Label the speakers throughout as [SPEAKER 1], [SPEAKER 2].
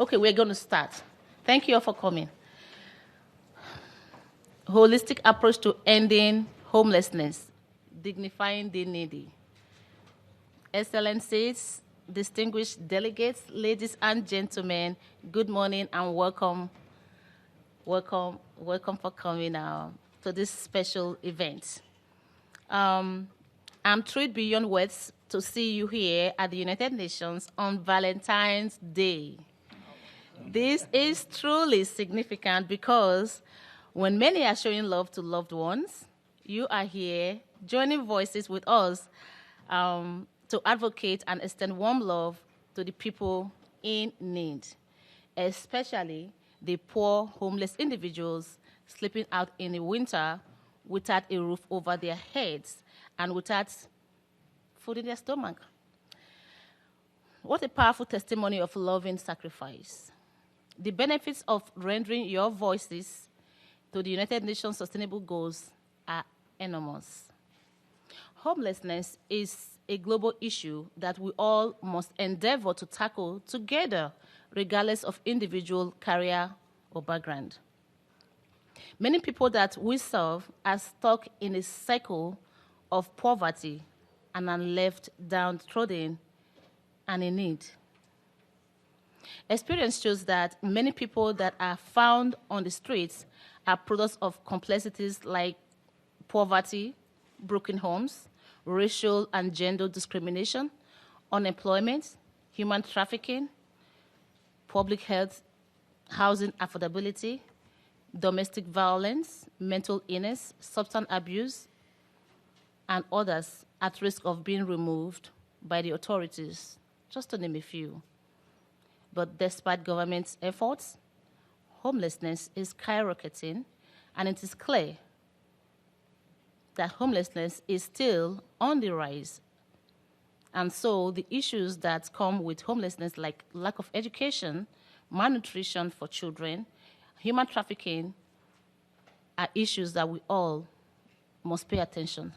[SPEAKER 1] Okay, we're going to start. Thank you all for coming. Holistic approach to ending homelessness, dignifying the needy. Excellencies, distinguished delegates, ladies and gentlemen, good morning and welcome. Welcome for coming to this special event. I'm thrilled beyond words to see you here at the United Nations on Valentine's Day. This is truly significant because when many are showing love to loved ones, you are here joining voices with us to advocate and extend warm love to the people in need, especially the poor, homeless individuals sleeping out in the winter without a roof over their heads and without food in their stomach. What a powerful testimony of loving sacrifice. The benefits of rendering your voices to the United Nations Sustainable Goals are enormous. Homelessness is a global issue that we all must endeavor to tackle together, regardless of individual career or background. Many people that we serve are stuck in a cycle of poverty and are left downtrodden and in need. Experience shows that many people that are found on the streets are products of complexities like poverty, broken homes, racial and gender discrimination, unemployment, human trafficking, public health, housing affordability, domestic violence, mental illness, substance abuse, and others at risk of being removed by the authorities, just to name a few. But despite government's efforts, homelessness is skyrocketing, and it is clear that homelessness is still on the rise. And so the issues that come with homelessness, like lack of education, malnutrition for children, human trafficking, are issues that we all must pay attention.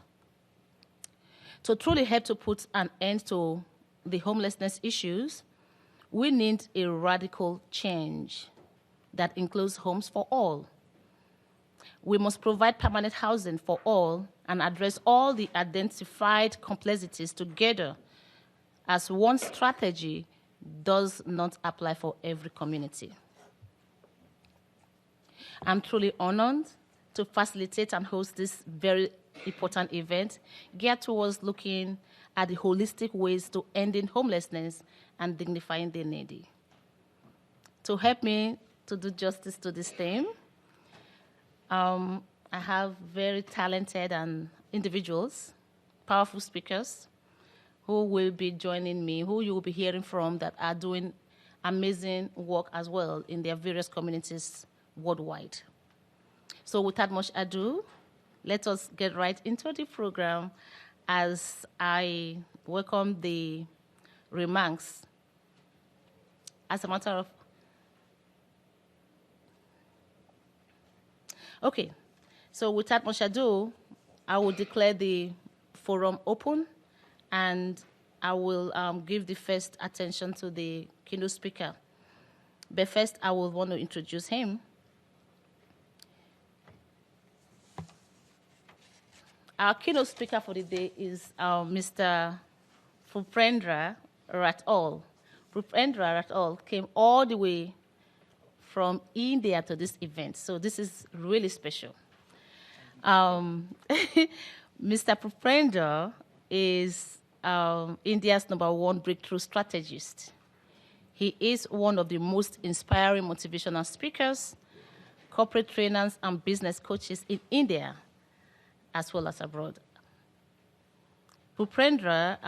[SPEAKER 1] To truly help to put an end to the homelessness issues, we need a radical change that includes homes for all. We must provide permanent housing for all and address all the identified complexities together, as one strategy does not apply for every community. I'm truly honored to facilitate and host this very important event geared towards looking at the holistic ways to ending homelessness and dignifying the needy. To help me to do justice to this theme, I have very talented individuals, powerful speakers, who will be joining me, who you will be hearing from, that are doing amazing work as well in their various communities worldwide. So without much ado, let us get right into the program as I welcome the remarks. As a matter of... Okay, so without much ado, I will declare the forum open, and I will give the first attention to the keynote speaker. But first, I will want to introduce him. Our keynote speaker for the day is Mr. Bhupendra Rathore. Bhupendra Rathore came all the way from India to this event, so this is really special. Mr. Bhupendra is India's #1 breakthrough strategist. He is one of the most inspiring motivational speakers, corporate trainers, and business coaches in India, as well as abroad. Bhupendra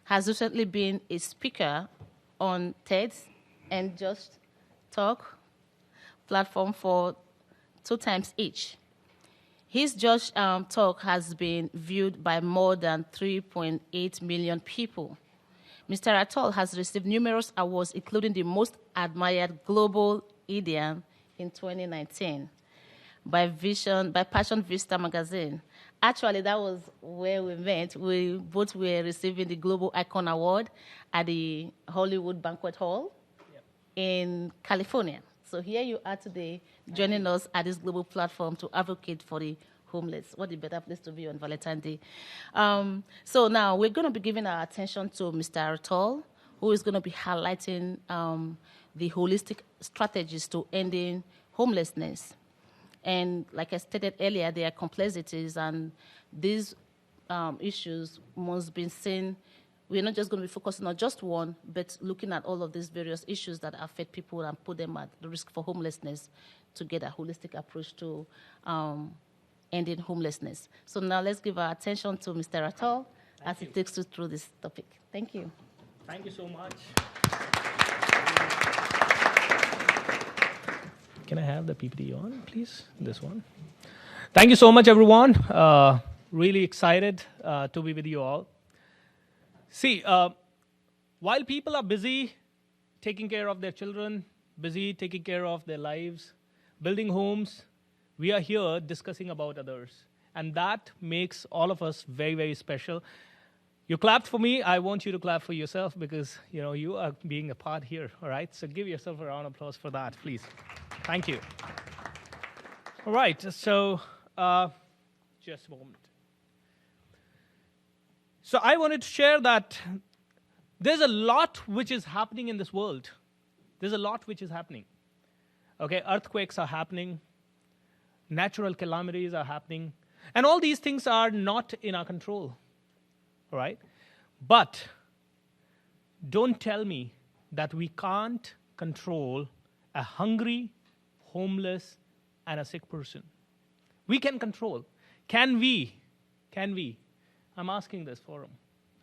[SPEAKER 1] has recently been a speaker on TED and Just Talk platform for 2 times each. His Just Talk has been viewed by more than 3.8 million people. Mr. Rathore has received numerous awards, including the Most Admired Global Indian in 2019 by Passion Vista magazine. Actually, that was where we met. We both were receiving the Global Icon Award at the Hollywood Banquet Hall. Yep. in California. So here you are today, joining us at this global platform to advocate for the homeless. What a better place to be on Valentine's Day. So now we're going to be giving our attention to Mr. Aratol, who is going to be highlighting the holistic strategies to ending homelessness. And like I stated earlier, there are complexities, and these issues must be seen. We're not just going to be focusing on just one, but looking at all of these various issues that affect people and put them at the risk for homelessness to get a holistic approach to ending homelessness. So now let's give our attention to Mr. Aratol as he takes us through this topic. Thank you.
[SPEAKER 2] Thank you so much. Can I have the PPT on, please? This one. Thank you so much, everyone. Really excited to be with you all. See, while people are busy taking care of their children, busy taking care of their lives, building homes, we are here discussing about others. And that makes all of us very, very special. You clapped for me. I want you to clap for yourself because, you are being a part here, all right? So give yourself a round of applause for that, please. Thank you. All right, so just a moment. So I wanted to share that there's a lot which is happening in this world. There's a lot which is happening. Okay, earthquakes are happening. Natural calamities are happening. And all these things are not in our control. All right? But don't tell me that we can't control a hungry, homeless, and a sick person. We can control. Can we? Can we? I'm asking this forum.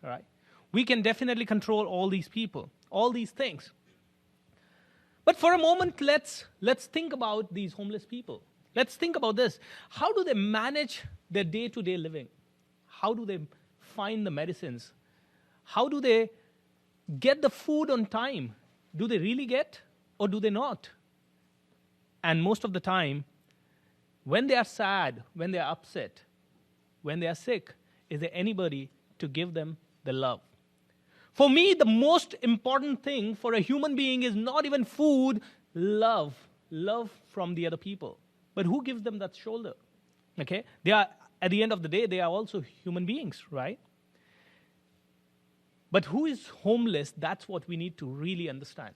[SPEAKER 2] All right? We can definitely control all these people, all these things. But for a moment, let's think about these homeless people. Let's think about this. How do they manage their day-to-day living? How do they find the medicines? How do they get the food on time? Do they really get or do they not? And most of the time, when they are sad, when they are upset, when they are sick, is there anybody to give them the love? For me, the most important thing for a human being is not even food, love from the other people. But who gives them that shoulder? Okay? They are, at the end of the day, they are also human beings, right? But who is homeless? That's what we need to really understand.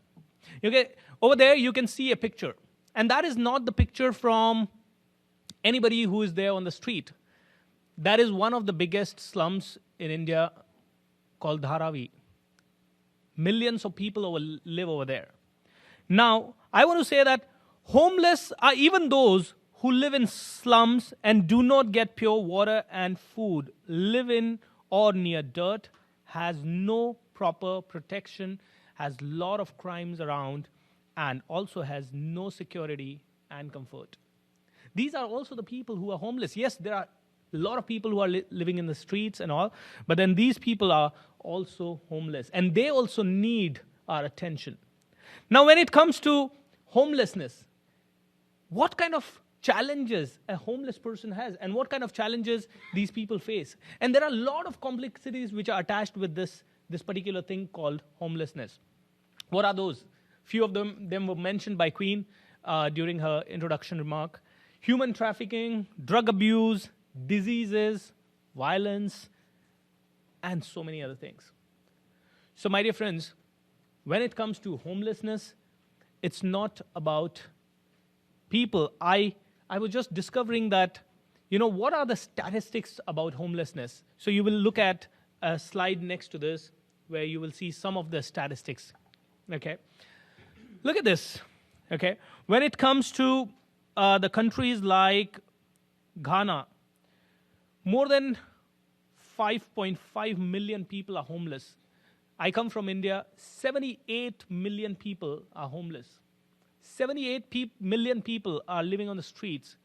[SPEAKER 2] Okay? Over there, you can see a picture. And that is not the picture from anybody who is there on the street. That is one of the biggest slums in India called Dharavi. Millions of people live over there. Now, I want to say that homeless are even those who live in slums and do not get pure water and food, live in or near dirt, has no proper protection, has a lot of crimes around, and also has no security and comfort. These are also the people who are homeless. Yes, there are a lot of people who are living in the streets and all, but then these people are also homeless, and they also need our attention. Now, when it comes to homelessness, what kind of challenges a homeless person has and what kind of challenges these people face? And there are a lot of complexities which are attached with this particular thing called homelessness. What are those? Few of them were mentioned by Queen during her introduction remark. Human trafficking, drug abuse, diseases, violence, and so many other things. So, my dear friends, when it comes to homelessness, it's not about people. I was just discovering that, what are the statistics about homelessness? So you will look at a slide next to this where you will see some of the statistics. Okay? Look at this. Okay? When it comes to the countries like Ghana, more than 5.5 million people are homeless. I come from India. 78 million people are homeless. 78 million people are living on the streets.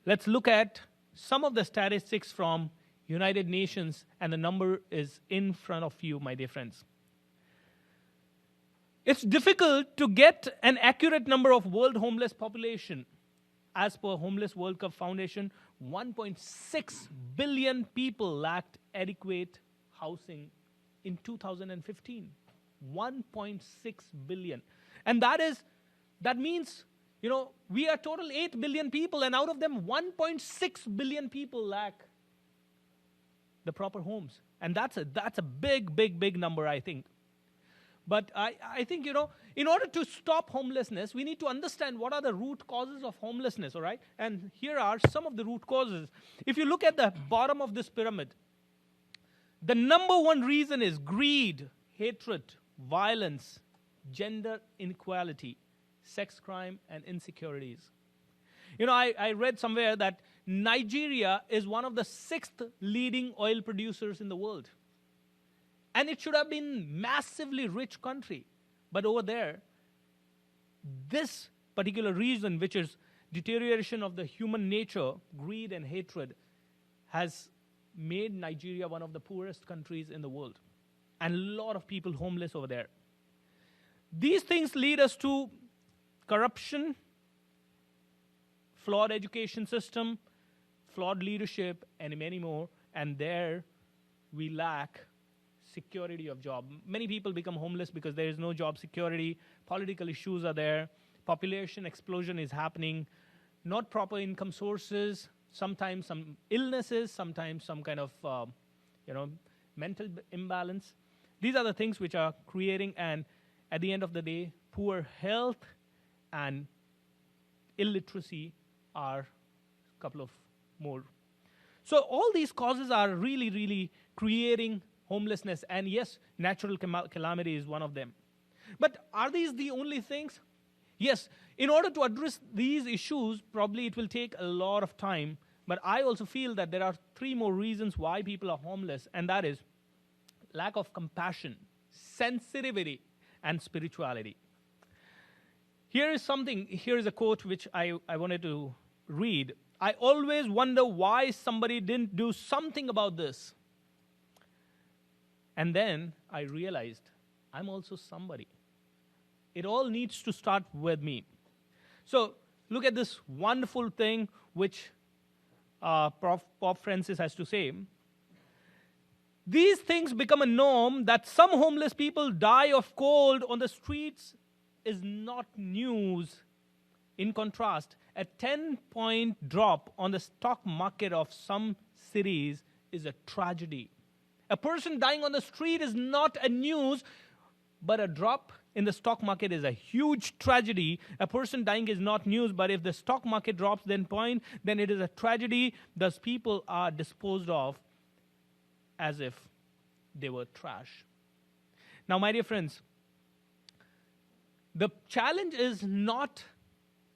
[SPEAKER 2] Let's look at some of the statistics from United Nations, and the number is in front of you, my dear friends. It's difficult to get an accurate number of world homeless population. As per Homeless World Cup Foundation, 1.6 billion people lacked adequate housing in 2015. 1.6 billion. And that means, we are total 8 billion people, and out of them, 1.6 billion people lack the proper homes. And that's a big, big, big number, I think. But I think, in order to stop homelessness, we need to understand what are the root causes of homelessness, all right? And here are some of the root causes. If you look at the bottom of this pyramid, the number one reason is greed, hatred, violence, gender inequality, sex crime, and insecurities. I read somewhere that Nigeria is one of the 6th leading oil producers in the world. And it should have been massively rich country. But over there, this particular reason, which is deterioration of the human nature, greed and hatred, has made Nigeria one of the poorest countries in the world. And a lot of people homeless over there. These things lead us to corruption, flawed education system, flawed leadership, and many more. And there we lack security of job. Many people become homeless because there is no job security. Political issues are there. Population explosion is happening. Not proper income sources. Sometimes some illnesses. Sometimes some kind of, mental imbalance. These are the things which are creating, and at the end of the day, poor health and illiteracy are a couple of more. So all these causes are really, really creating homelessness. And yes, natural calamity is one of them. But are these the only things? Yes, in order to address these issues, probably it will take a lot of time. But I also feel that there are 3 more reasons why people are homeless, and that is lack of compassion, sensitivity, and spirituality. Here is a quote which I wanted to read. I always wonder why somebody didn't do something about this. And then I realized I'm also somebody. It all needs to start with me. So look at this wonderful thing which Pope Francis has to say. These things become a norm. That some homeless people die of cold on the streets is not news. In contrast, a 10-point drop on the stock market of some cities is a tragedy. A person dying on the street is not a news, but a drop in the stock market is a huge tragedy. A person dying is not news, but if the stock market drops then it is a tragedy. Thus, people are disposed of as if they were trash. Now, my dear friends, the challenge is not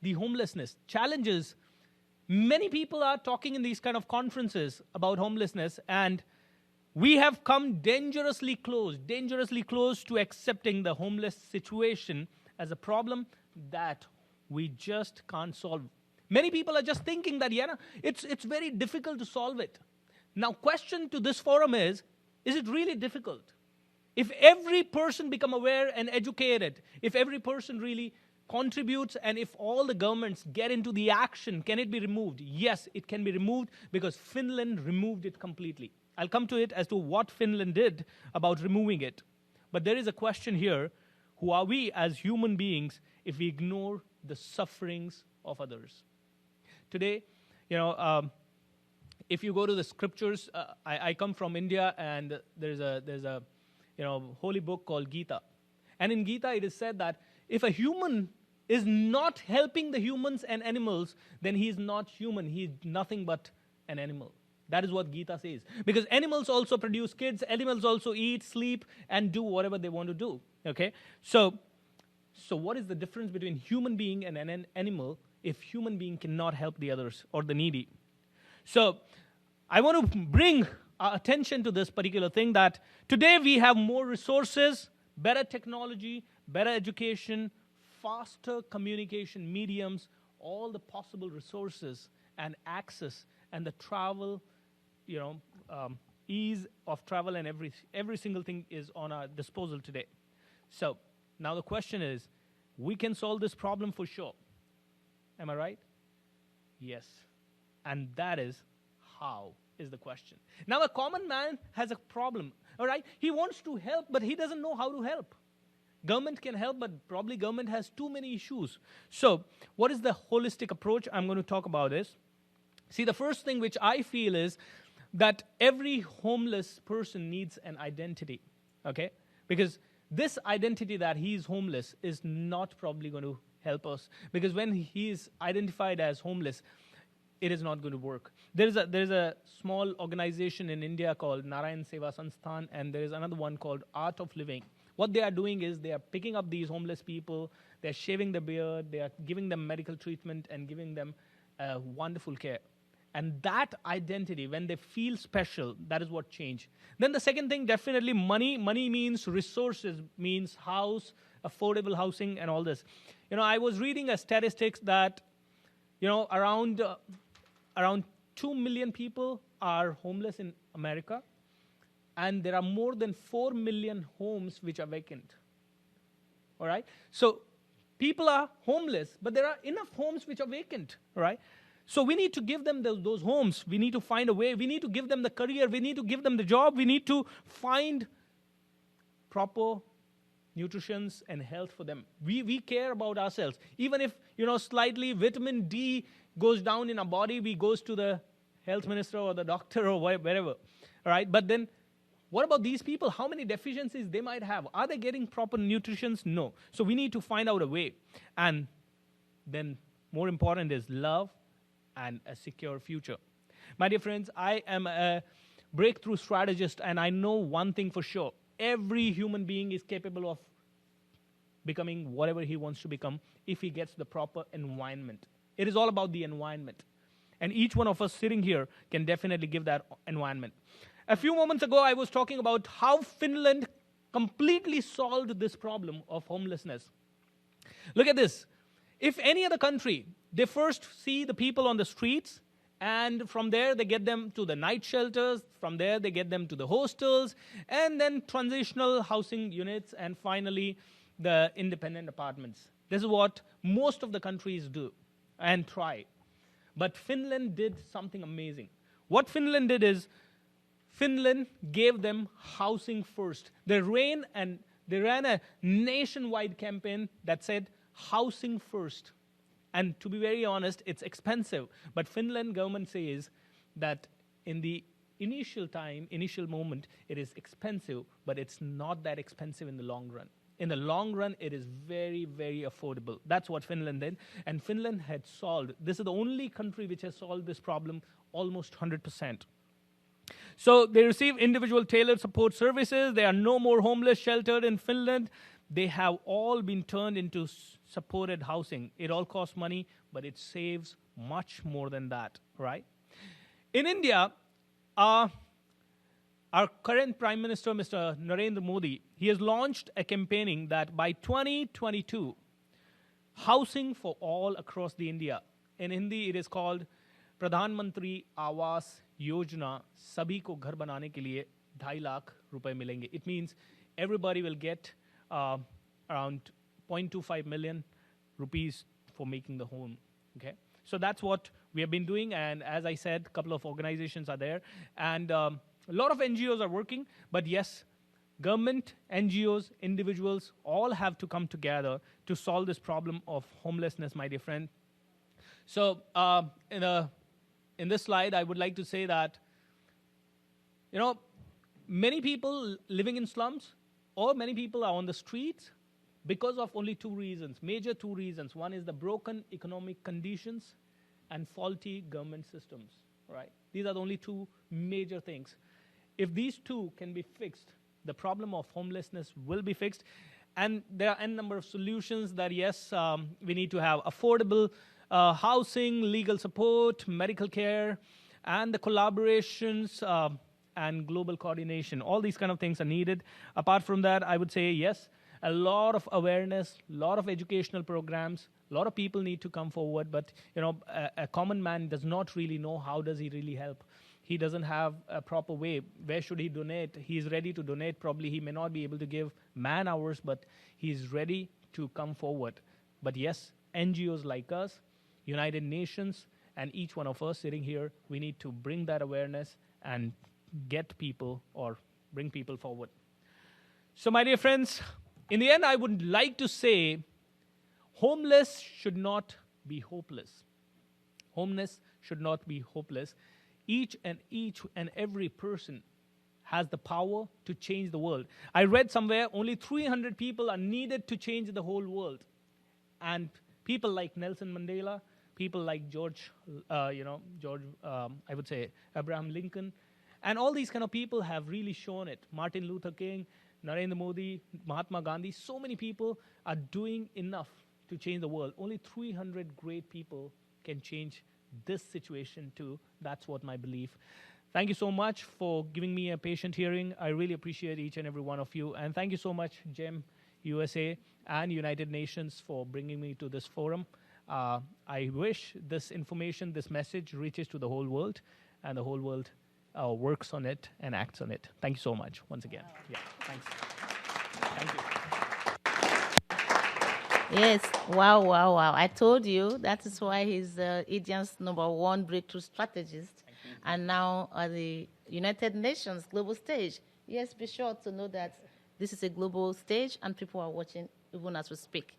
[SPEAKER 2] the homelessness. Challenge is many people are talking in these kind of conferences about homelessness, and we have come dangerously close to accepting the homeless situation as a problem that we just can't solve. Many people are just thinking that, it's very difficult to solve it. Now, question to this forum is it really difficult? If every person become aware and educated, if every person really contributes, and if all the governments get into the action, can it be removed? Yes, it can be removed, because Finland removed it completely. I'll come to it as to what Finland did about removing it. But there is a question here: who are we as human beings if we ignore the sufferings of others? Today, if you go to the scriptures, I come from India, and there's a holy book called Gita. And in Gita, it is said that if a human is not helping the humans and animals, then he is not human. He is nothing but an animal. That is what Gita says. Because animals also produce kids, animals also eat, sleep, and do whatever they want to do. Okay? So what is the difference between human being and an animal if human being cannot help the others or the needy? So I want to bring our attention to this particular thing, that today we have more resources, better technology, better education, faster communication mediums, all the possible resources and access and the travel, ease of travel, and every single thing is on our disposal today. So now the question is, we can solve this problem for sure. Am I right? Yes. And that is how is the question. Now, a common man has a problem, all right? He wants to help, but he doesn't know how to help. Government can help, but probably government has too many issues. So what is the holistic approach I'm going to talk about is, see, the first thing which I feel is that every homeless person needs an identity, okay? Because this identity that he's homeless is not probably going to help us, because when he is identified as homeless, it is not going to work. There's a small organization in India called Narayan Seva Sansthan, and there is another one called Art of Living. What they are doing is they are picking up these homeless people, they're shaving their beard, they are giving them medical treatment and giving them wonderful care. And that identity, when they feel special, that is what changed. Then the second thing, definitely money. Money means resources, means house, affordable housing, and all this. I was reading a statistics that, around 2 million people are homeless in America, and there are more than 4 million homes which are vacant. All right? So people are homeless, but there are enough homes which are vacant. All right? So we need to give them those homes. We need to find a way. We need to give them the career. We need to give them the job. We need to find proper nutrition and health for them. We care about ourselves. Even if, slightly vitamin D goes down in our body, we goes to the health minister or the doctor or wherever. All right? But then what about these people? How many deficiencies they might have? Are they getting proper nutrition? No. So we need to find out a way. And then more important is love and a secure future. My dear friends, I am a breakthrough strategist, and I know one thing for sure. Every human being is capable of becoming whatever he wants to become if he gets the proper environment. It is all about the environment. And each one of us sitting here can definitely give that environment. A few moments ago, I was talking about how Finland completely solved this problem of homelessness. Look at this. If any other country, they first see the people on the streets, and from there they get them to the night shelters, from there they get them to the hostels, and then transitional housing units, and finally the independent apartments. This is what most of the countries do and try. But Finland did something amazing. What Finland did is, Finland gave them housing first. They ran a nationwide campaign that said housing first. And to be very honest, it's expensive. But Finland government says that in the initial moment, it is expensive, but it's not that expensive in the long run. In the long run, it is very, very affordable. That's what Finland did. And Finland had solved. This is the only country which has solved this problem almost 100%. So they receive individual tailored support services. There are no more homeless sheltered in Finland. They have all been turned into supported housing. It all costs money, but it saves much more than that, right? In India, our current Prime Minister, Mr. Narendra Modi, he has launched a campaigning that by 2022, housing for all across the India. In Hindi, it is called Pradhan Mantri Awas Yojana, sabhi ko ghar banane ke liye 2.5 lakh rupaye milenge. It means everybody will get around 0.25 million rupees for making the home. Okay, so that's what we have been doing, and as I said, a couple of organizations are there, and a lot of NGOs are working. But yes, government, NGOs, individuals all have to come together to solve this problem of homelessness, my dear friend. So in this slide, I would like to say that, many people living in slums, or many people are on the streets because of only major two reasons. One is the broken economic conditions and faulty government systems, right? These are the only two major things. If these two can be fixed, the problem of homelessness will be fixed. And there are n number of solutions that, yes, we need to have affordable housing, legal support, medical care, and the collaborations and global coordination. All these kind of things are needed. Apart from that, I would say, yes, a lot of awareness, a lot of educational programs, a lot of people need to come forward, but a common man does not really know how does he really help. He doesn't have a proper way. Where should he donate? He's ready to donate. Probably he may not be able to give man hours, but he's ready to come forward. But yes, NGOs like us, United Nations, and each one of us sitting here, we need to bring that awareness and get people or bring people forward. So my dear friends, In the end, I would like to say homeless should not be hopeless. Homeless should not be hopeless. Each and every person has the power to change the world. I read somewhere only 300 people are needed to change the whole world. And people like Nelson Mandela, people like I would say Abraham Lincoln, and all these kind of people have really shown it. Martin Luther King, Narendra Modi, Mahatma Gandhi, so many people are doing enough to change the world. Only 300 great people can change this situation too. That's what my belief. Thank you so much for giving me a patient hearing. I really appreciate each and every one of you. And thank you so much, GEM USA and United Nations, for bringing me to this forum. I wish this information, this message reaches to the whole world, and the whole world works on it and acts on it. Thank you so much once again. Yeah, thanks. Thank you.
[SPEAKER 1] Yes, wow, wow, wow. I told you that is why he's India's #1 breakthrough strategist, and now at the United Nations global stage. Yes, be sure to know that this is a global stage and people are watching even as we speak.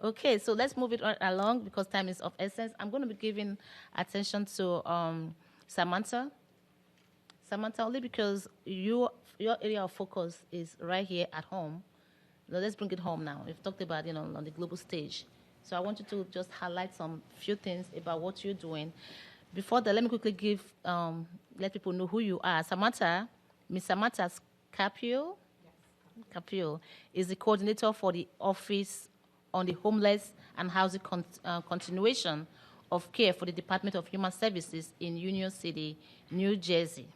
[SPEAKER 1] Okay, so let's move it along because time is of essence. I'm going to be giving attention to Samantha. Samantha, only because your area of focus is right here at home. Now, let's bring it home now. We've talked about, on the global stage. So I want you to just highlight some few things about what you're doing. Before that, let me quickly let people know who you are. Samantha, Ms. Samantha Capio, Capio is the coordinator for the Office on the Homeless and Housing Continuation of Care for the Department of Human Services in Union City, New Jersey.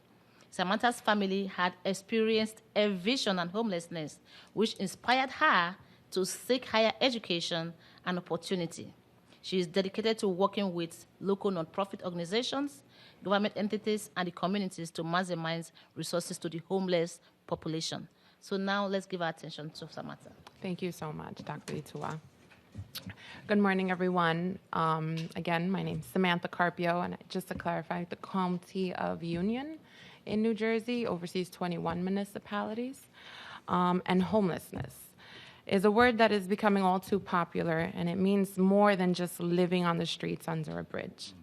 [SPEAKER 1] Samantha's family had experienced eviction and homelessness, which inspired her to seek higher education and opportunity. She is dedicated to working with local nonprofit organizations, government entities, and the communities to maximize resources to the homeless population. So now let's give our attention to Samantha.
[SPEAKER 3] Thank you so much, Dr. Itua. Good morning, everyone. Again, my name is Samantha Carpio, and just to clarify, the County of Union in New Jersey oversees 21 municipalities. And homelessness is a word that is becoming all too popular, and it means more than just living on the streets under a bridge.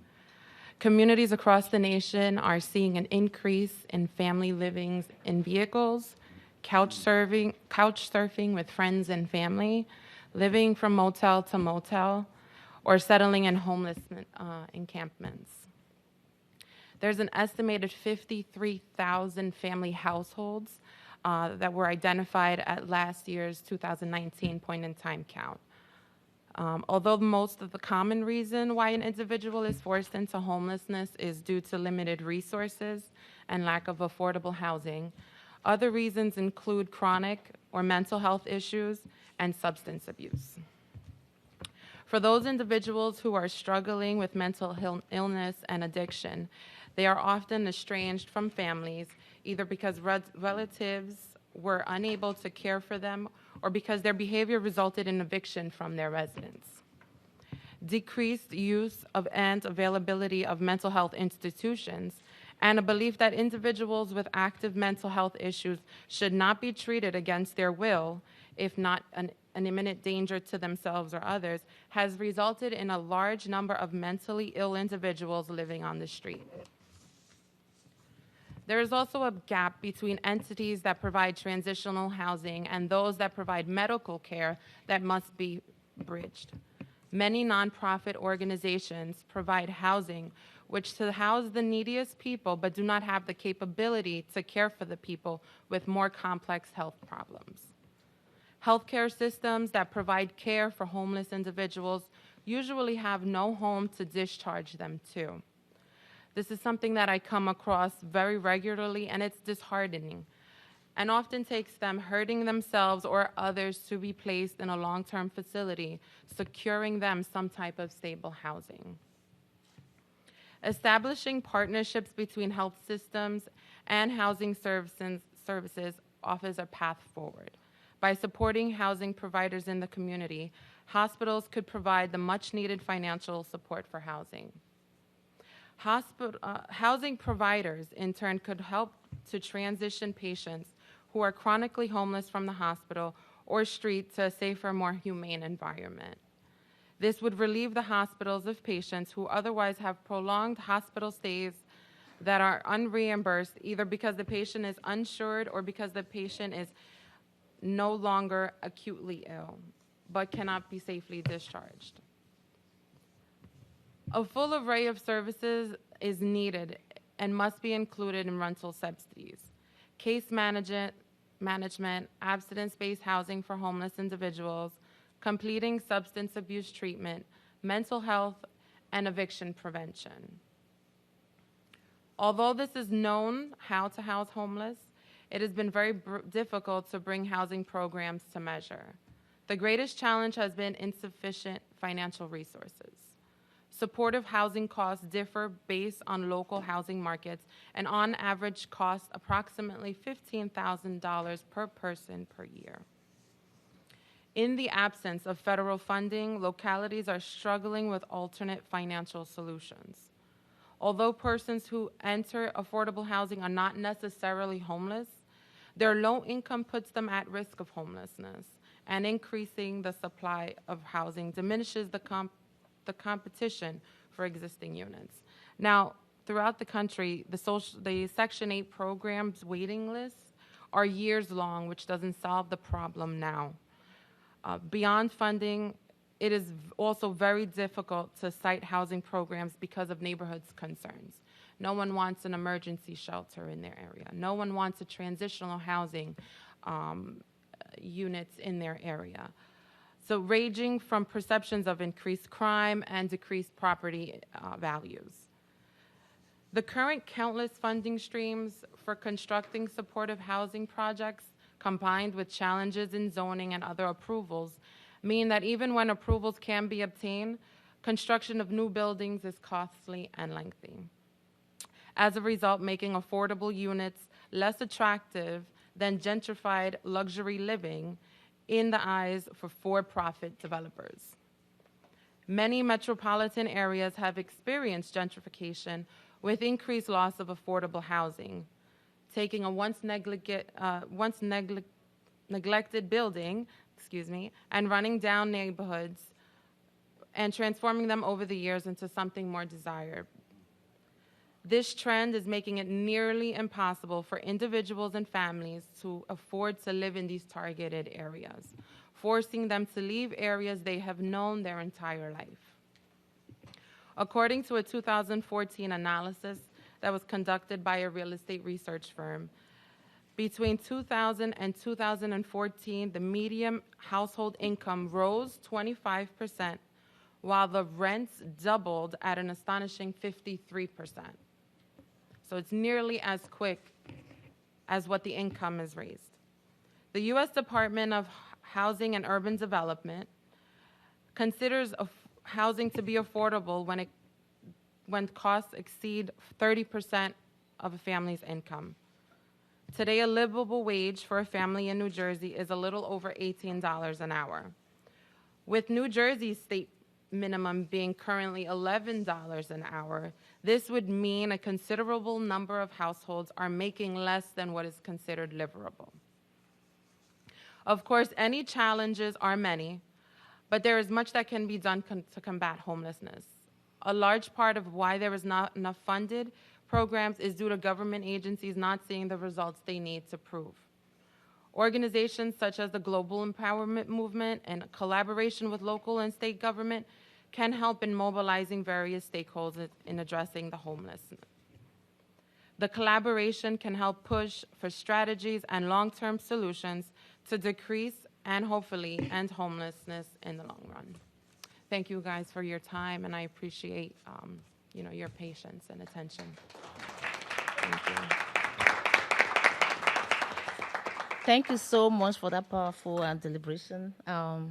[SPEAKER 3] Communities across the nation are seeing an increase in family livings in vehicles, couch surfing with friends and family, living from motel to motel, or settling in homeless encampments. There's an estimated 53,000 family households that were identified at last year's 2019 point-in-time count. Although most of the common reason why an individual is forced into homelessness is due to limited resources and lack of affordable housing, other reasons include chronic or mental health issues and substance abuse. For those individuals who are struggling with mental illness and addiction, they are often estranged from families, either because relatives were unable to care for them or because their behavior resulted in eviction from their residence. Decreased use of and availability of mental health institutions, and a belief that individuals with active mental health issues should not be treated against their will, if not an imminent danger to themselves or others, has resulted in a large number of mentally ill individuals living on the street. There is also a gap between entities that provide transitional housing and those that provide medical care that must be bridged. Many nonprofit organizations provide housing which to house the neediest people but do not have the capability to care for the people with more complex health problems. Healthcare systems that provide care for homeless individuals usually have no home to discharge them to. This is something that I come across very regularly, and it's disheartening, and often takes them hurting themselves or others to be placed in a long-term facility, securing them some type of stable housing. Establishing partnerships between health systems and housing services offers a path forward. By supporting housing providers in the community, hospitals could provide the much-needed financial support for housing. Housing providers, in turn, could help to transition patients who are chronically homeless from the hospital or street to a safer, more humane environment. This would relieve the hospitals of patients who otherwise have prolonged hospital stays that are unreimbursed, either because the patient is uninsured or because the patient is no longer acutely ill, but cannot be safely discharged. A full array of services is needed and must be included in rental subsidies. Case management, abstinence-based housing for homeless individuals, completing substance abuse treatment, mental health, and eviction prevention. Although this is known how to house homeless, it has been very difficult to bring housing programs to measure. The greatest challenge has been insufficient financial resources. Supportive housing costs differ based on local housing markets and on average cost approximately $15,000 per person per year. In the absence of federal funding, localities are struggling with alternate financial solutions. Although persons who enter affordable housing are not necessarily homeless, their low income puts them at risk of homelessness, and increasing the supply of housing diminishes the competition for existing units. Now, throughout the country, the Section 8 programs waiting lists are years long, which doesn't solve the problem now. Beyond funding, it is also very difficult to cite housing programs because of neighborhoods' concerns. No one wants an emergency shelter in their area. No one wants a transitional housing units in their area. So ranging from perceptions of increased crime and decreased property values. The current countless funding streams for constructing supportive housing projects, combined with challenges in zoning and other approvals, mean that even when approvals can be obtained, construction of new buildings is costly and lengthy. As a result, making affordable units less attractive than gentrified luxury living in the eyes for for-profit developers. Many metropolitan areas have experienced gentrification with increased loss of affordable housing, taking a once neglected building, and running down neighborhoods and transforming them over the years into something more desired. This trend is making it nearly impossible for individuals and families to afford to live in these targeted areas, forcing them to leave areas they have known their entire life. According to a 2014 analysis that was conducted by a real estate research firm, between 2000 and 2014, the median household income rose 25%, while the rents doubled at an astonishing 53%. So it's nearly as quick as what the income is raised. The U.S. Department of Housing and Urban Development considers housing to be affordable when costs exceed 30% of a family's income. Today, a livable wage for a family in New Jersey is a little over $18 an hour. With New Jersey's state minimum being currently $11 an hour, this would mean a considerable number of households are making less than what is considered livable. Of course, any challenges are many, but there is much that can be done to combat homelessness. A large part of why there is not enough funded programs is due to government agencies not seeing the results they need to prove. Organizations such as the Global Empowerment Movement and collaboration with local and state government can help in mobilizing various stakeholders in addressing the homelessness. The collaboration can help push for strategies and long-term solutions to decrease and hopefully end homelessness in the long run. Thank you guys for your time, and I appreciate your patience and attention. Thank you.
[SPEAKER 1] Thank you so much for that powerful deliberation,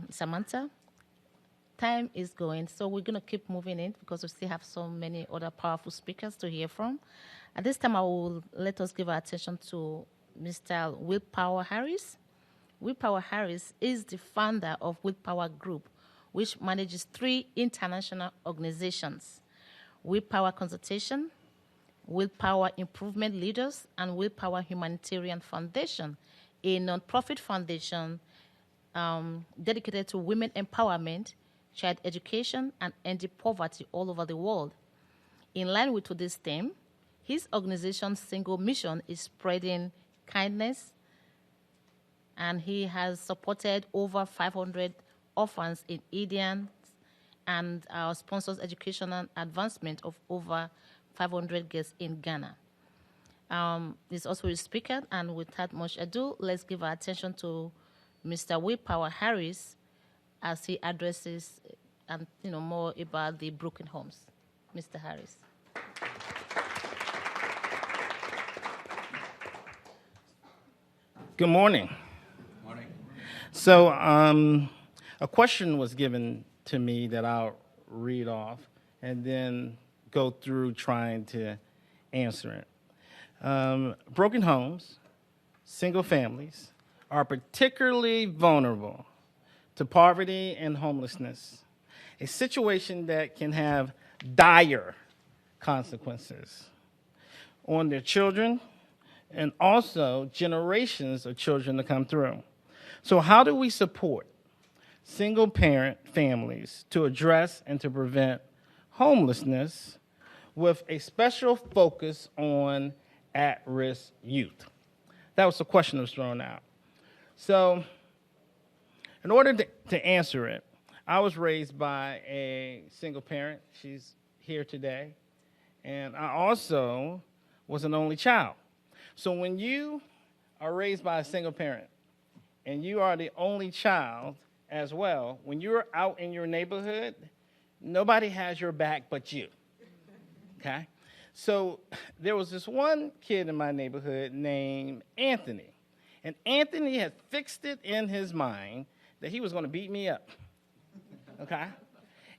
[SPEAKER 1] Samantha. Time is going, so we're going to keep moving in because we still have so many other powerful speakers to hear from. At this time, I will let us give our attention to Mr. Willpower Harris. Willpower Harris is the founder of Willpower Group, which manages 3 international organizations: Willpower Consultation, Willpower Improvement Leaders, and Willpower Humanitarian Foundation, a nonprofit foundation dedicated to women empowerment, child education, and ending poverty all over the world. In line with today's theme, his organization's single mission is spreading kindness, and he has supported over 500 orphans in India and sponsors educational advancement of over 500 girls in Ghana. He's also a speaker, and without much ado, let's give our attention to Mr. Willpower Harris as he addresses and more about the broken homes. Mr. Harris.
[SPEAKER 4] Good morning.
[SPEAKER 5] Morning.
[SPEAKER 4] So a question was given to me that I'll read off and then go through trying to answer it. Broken homes, single families, are particularly vulnerable to poverty and homelessness, a situation that can have dire consequences on their children and also generations of children to come through. So how do we support single-parent families to address and to prevent homelessness with a special focus on at-risk youth? That was the question that was thrown out. So in order to answer it, I was raised by a single parent. She's here today. And I also was an only child. So when you are raised by a single parent and you are the only child as well, when you're out in your neighborhood, nobody has your back but you, okay? So there was this one kid in my neighborhood named Anthony, and Anthony had fixed it in his mind that he was going to beat me up, okay?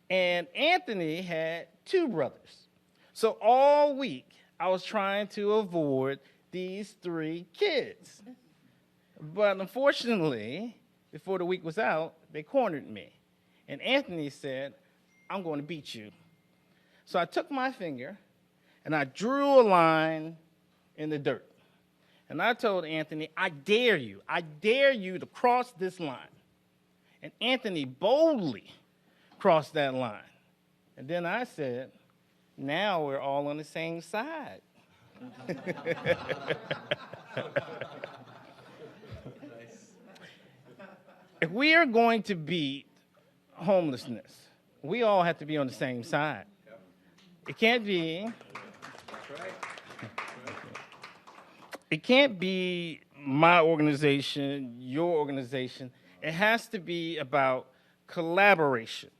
[SPEAKER 4] And Anthony had two brothers. So all week, I was trying to avoid these three kids. But unfortunately, before the week was out, they cornered me. And Anthony said, I'm going to beat you. So I took my finger and I drew a line in the dirt. And I told Anthony, I dare you to cross this line. And Anthony boldly crossed that line. And then I said, now we're all on the same side. If we are going to beat homelessness, we all have to be on the same side. It can't be my organization, your organization. It has to be about collaboration.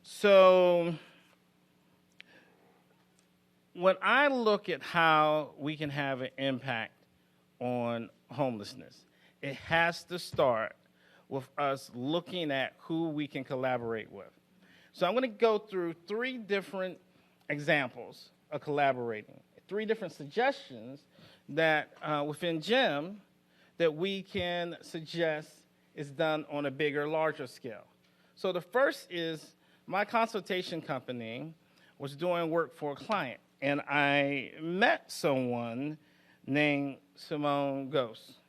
[SPEAKER 4] So when I look at how we can have an impact on homelessness, it has to start with us looking at who we can collaborate with. So I'm going to go through three different examples of collaborating, three different suggestions that within GEM that we can suggest is done on a bigger, larger scale. So the first is my consultation company was doing work for a client, and I met someone named Simone Ghost.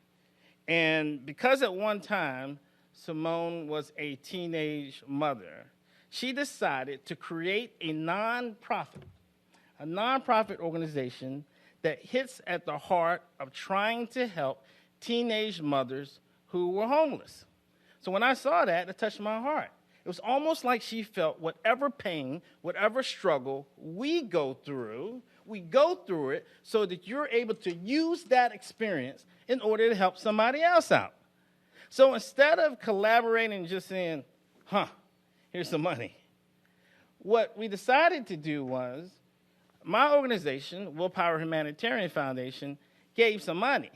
[SPEAKER 4] And because at one time Simone was a teenage mother, she decided to create a nonprofit organization that hits at the heart of trying to help teenage mothers who were homeless. So when I saw that, it touched my heart. It was almost like she felt whatever pain, whatever struggle we go through it so that you're able to use that experience in order to help somebody else out. So instead of collaborating and just saying, here's some money, what we decided to do was my organization, Willpower Humanitarian Foundation, gave some money.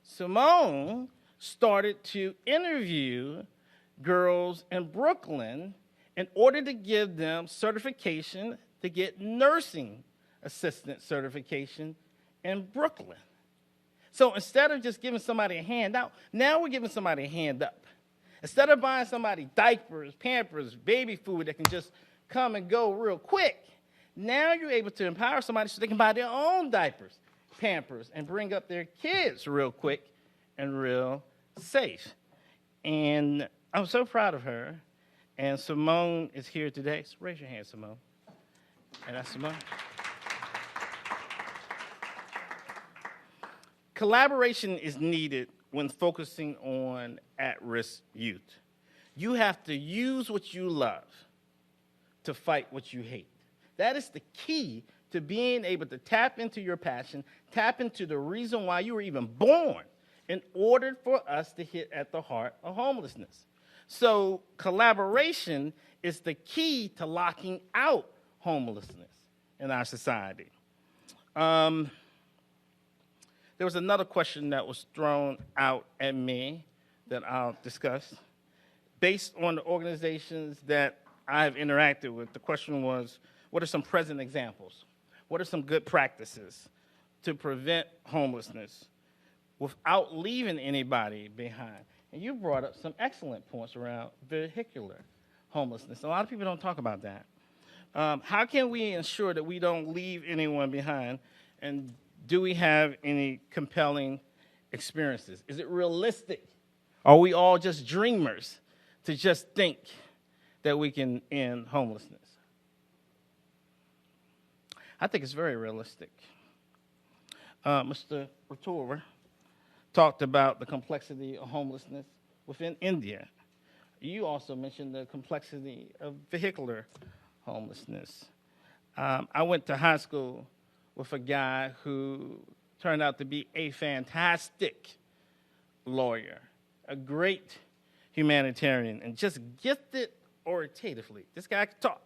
[SPEAKER 4] Simone started to interview girls in Brooklyn in order to give them certification to get nursing assistant certification in Brooklyn. So instead of just giving somebody a hand out, now we're giving somebody a hand up. Instead of buying somebody diapers, Pampers, baby food that can just come and go real quick, now you're able to empower somebody so they can buy their own diapers, Pampers, and bring up their kids real quick and real safe. And I'm so proud of her. And Simone is here today. So raise your hand, Simone. And that's Simone. Collaboration is needed when focusing on at-risk youth. You have to use what you love to fight what you hate. That is the key to being able to tap into your passion, tap into the reason why you were even born in order for us to hit at the heart of homelessness. So collaboration is the key to locking out homelessness in our society. There was another question that was thrown out at me that I'll discuss. Based on the organizations that I've interacted with, the question was, what are some present examples? What are some good practices to prevent homelessness without leaving anybody behind? And you brought up some excellent points around vehicular homelessness. A lot of people don't talk about that. How can we ensure that we don't leave anyone behind? And do we have any compelling experiences? Is it realistic? Are we all just dreamers to just think that we can end homelessness? I think it's very realistic. Mr. Rator talked about the complexity of homelessness within India. You also mentioned the complexity of vehicular homelessness. I went to high school with a guy who turned out to be a fantastic lawyer, a great humanitarian, and just gifted authoritatively. This guy could talk.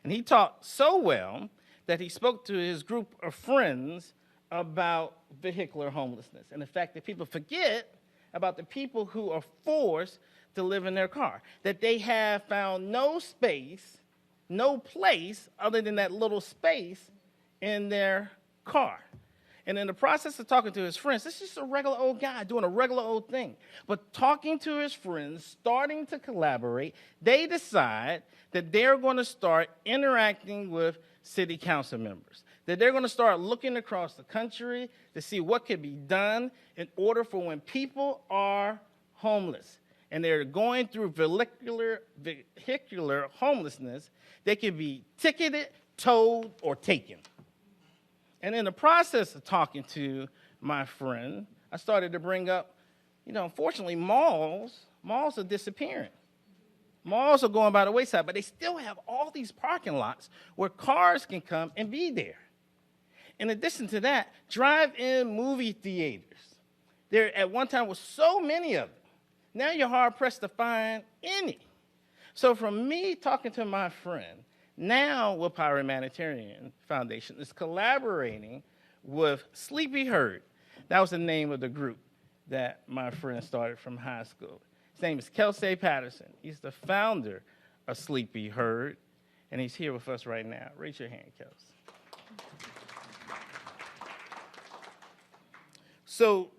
[SPEAKER 4] And he talked so well that he spoke to his group of friends about vehicular homelessness and the fact that people forget about the people who are forced to live in their car, that they have found no space, no place other than that little space in their car. And in the process of talking to his friends, this is just a regular old guy doing a regular old thing. But talking to his friends, starting to collaborate, they decide that they're going to start interacting with city council members, that they're going to start looking across the country to see what can be done in order for when people are homeless and they're going through vehicular homelessness, they can be ticketed, towed, or taken. And in the process of talking to my friend, I started to bring up, unfortunately, malls are disappearing. Malls are going by the wayside, but they still have all these parking lots where cars can come and be there. In addition to that, drive-in movie theaters. There at one time was so many of them. Now you're hard-pressed to find any. So from me talking to my friend, now Willpower Humanitarian Foundation is collaborating with Sleepy Herd. That was the name of the group that my friend started from high school. His name is Kelsey Patterson. He's the founder of Sleepy Herd, and he's here with us right now. Raise your hand, Kelsey. So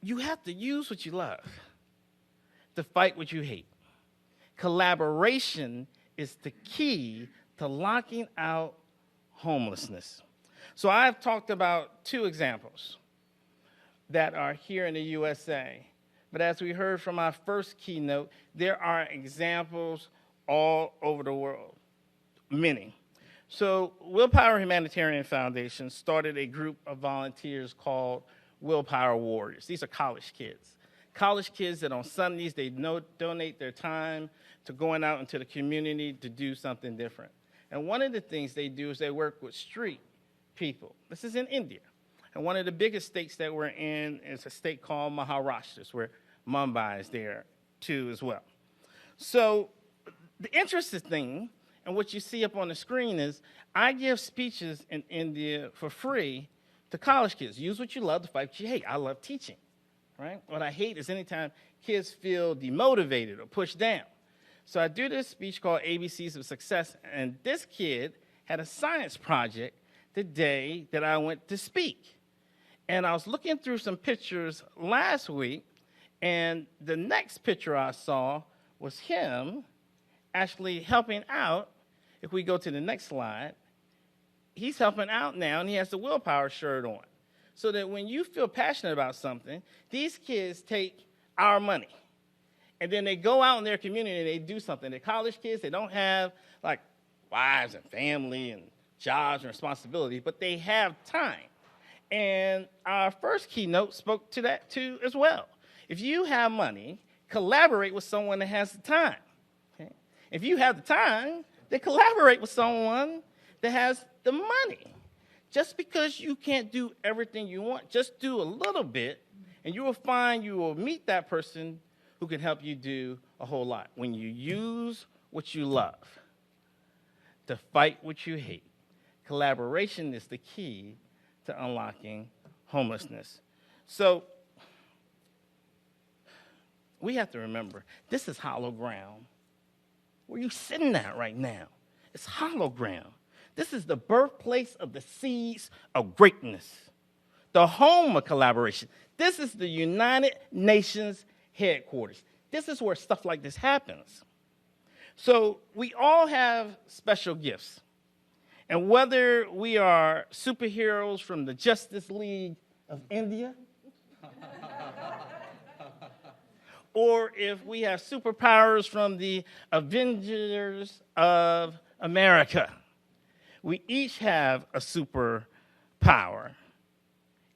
[SPEAKER 4] you have to use what you love to fight what you hate. Collaboration is the key to locking out homelessness. So I've talked about two examples that are here in the USA. But as we heard from our first keynote, there are examples all over the world, many. So Willpower Humanitarian Foundation started a group of volunteers called Willpower Warriors. These are college kids. College kids that on Sundays, they donate their time to going out into the community to do something different. And one of the things they do is they work with street people. This is in India. And one of the biggest states that we're in is a state called Maharashtra, where Mumbai is there too as well. So the interesting thing, and what you see up on the screen is, I give speeches in India for free to college kids. Use what you love to fight what you hate. I love teaching, right? What I hate is anytime kids feel demotivated or pushed down. So I do this speech called ABCs of Success, and this kid had a science project the day that I went to speak. And I was looking through some pictures last week, and the next picture I saw was him actually helping out. If we go to the next slide, he's helping out now, and he has the Willpower shirt on. So that when you feel passionate about something, these kids take our money, And then they go out in their community and they do something. They're college kids. They don't have, like, wives and family and jobs and responsibilities, but they have time. And our first keynote spoke to that, too, as well. If you have money, collaborate with someone that has the time. Okay? If you have the time, then collaborate with someone that has the money. Just because you can't do everything you want, just do a little bit, and you will find you will meet that person who can help you do a whole lot. When you use what you love to fight what you hate, collaboration is the key to unlocking homelessness. So we have to remember, this is hollow ground. Where you sitting at right now? It's hollow ground. This is the birthplace of the seeds of greatness, the home of collaboration. This is the United Nations headquarters. This is where stuff like this happens. So we all have special gifts. And whether we are superheroes from the Justice League of India, or if we have superpowers from the Avengers of America, we each have a superpower.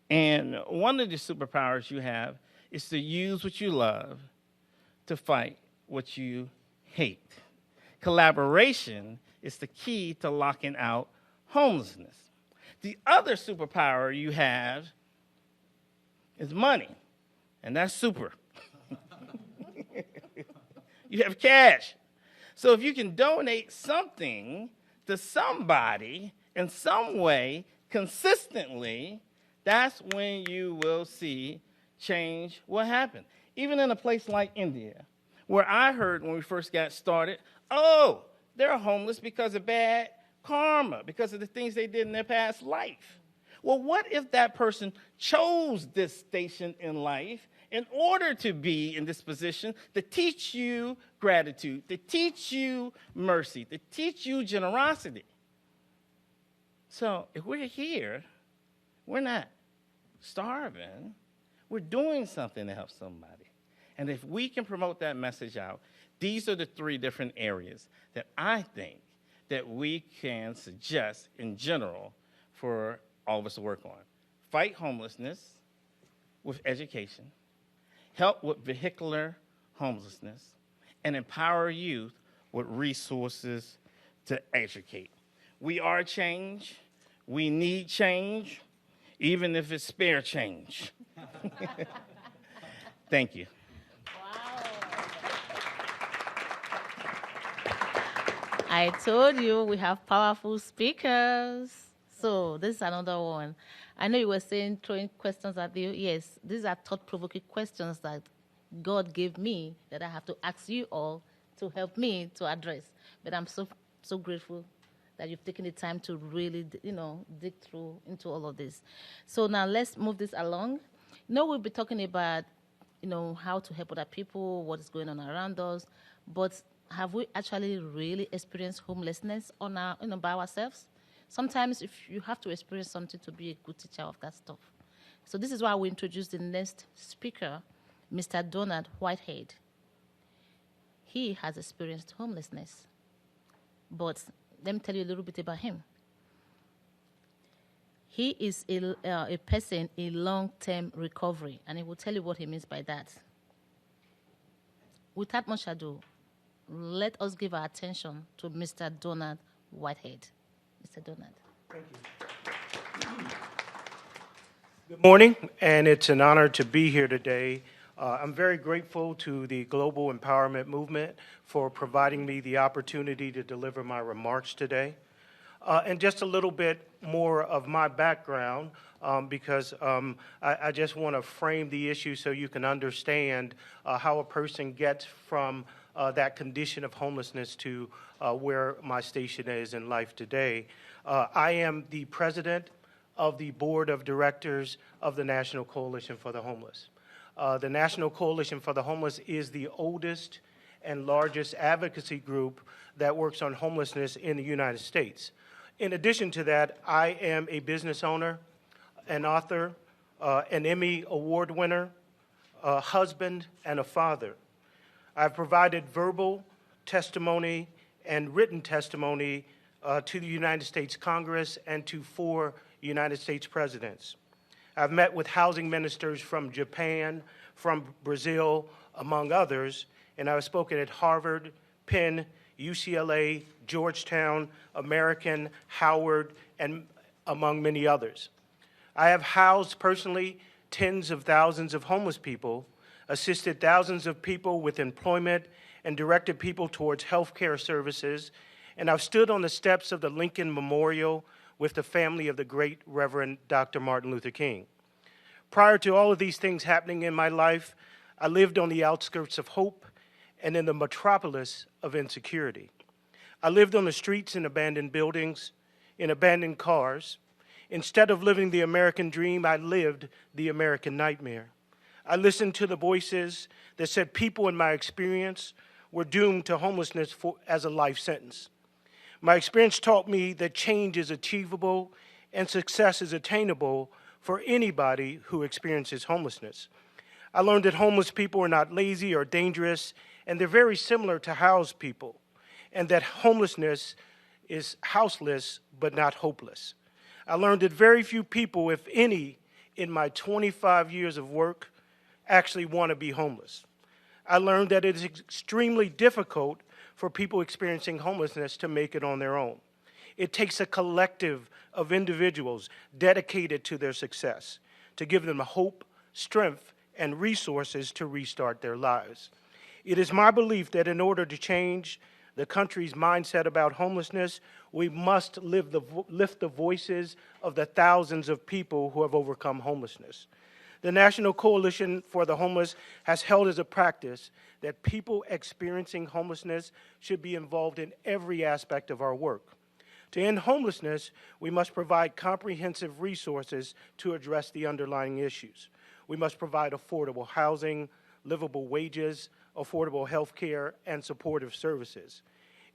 [SPEAKER 4] And one of the superpowers you have is to use what you love to fight what you hate. Collaboration is the key to locking out homelessness. The other superpower you have is money, and that's super. You have cash. So if you can donate something to somebody in some way consistently, that's when you will see change will happen. Even in a place like India, where I heard when we first got started, oh, they're homeless because of bad karma, because of the things they did in their past life. Well, what if that person chose this station in life in order to be in this position to teach you gratitude, to teach you mercy, to teach you generosity? So if we're here, we're not starving. We're doing something to help somebody. And if we can promote that message out, these are the 3 different areas that I think that we can suggest in general for all of us to work on. Fight homelessness with education, help with vehicular homelessness, and empower youth with resources to educate. We are change. We need change, even if it's spare change. Thank you.
[SPEAKER 1] I told you we have powerful speakers. So this is another one. I know you were saying throwing questions at you. Yes, these are thought-provoking questions that God gave me that I have to ask you all to help me to address. But I'm so grateful that you've taken the time to really, dig through into all of this. So now let's move this along. We'll be talking about, how to help other people, what is going on around us, but have we actually really experienced homelessness on our, by ourselves? Sometimes if you have to experience something to be a good teacher of that stuff. So this is why we introduced the next speaker, Mr. Donald Whitehead. He has experienced homelessness. But let me tell you a little bit about him. He is a person in long-term recovery, and he will tell you what he means by that. Without much ado, let us give our attention to Mr. Donald Whitehead. Mr. Donald.
[SPEAKER 5] Thank you. Good morning, and it's an honor to be here today. I'm very grateful to the Global Empowerment Movement for providing me the opportunity to deliver my remarks today. And just a little bit more of my background, because I just want to frame the issue so you can understand how a person gets from that condition of homelessness to where my station is in life today. I am the president of the board of directors of the National Coalition for the Homeless. The National Coalition for the Homeless is the oldest and largest advocacy group that works on homelessness in the United States. In addition to that, I am a business owner, an author, an Emmy Award winner, a husband, and a father. I've provided verbal testimony and written testimony to the United States Congress and to 4 United States presidents. I've met with housing ministers from Japan, from Brazil, among others, and I've spoken at Harvard, Penn, UCLA, Georgetown, American, Howard, and among many others. I have housed personally tens of thousands of homeless people, assisted thousands of people with employment, and directed people towards health care services, and I've stood on the steps of the Lincoln Memorial with the family of the great Reverend Dr. Martin Luther King. Prior to all of these things happening in my life, I lived on the outskirts of hope and in the metropolis of insecurity. I lived on the streets in abandoned buildings, in abandoned cars. Instead of living the American dream, I lived the American nightmare. I listened to the voices that said people in my experience were doomed to homelessness as a life sentence. My experience taught me that change is achievable and success is attainable for anybody who experiences homelessness. I learned that homeless people are not lazy or dangerous, and they're very similar to housed people, and that homelessness is houseless but not hopeless. I learned that very few people, if any, in my 25 years of work actually want to be homeless. I learned that it is extremely difficult for people experiencing homelessness to make it on their own. It takes a collective of individuals dedicated to their success to give them hope, strength, and resources to restart their lives. It is my belief that in order to change the country's mindset about homelessness, we must lift the voices of the thousands of people who have overcome homelessness. The National Coalition for the Homeless has held as a practice that people experiencing homelessness should be involved in every aspect of our work. To end homelessness, we must provide comprehensive resources to address the underlying issues. We must provide affordable housing, livable wages, affordable health care, and supportive services.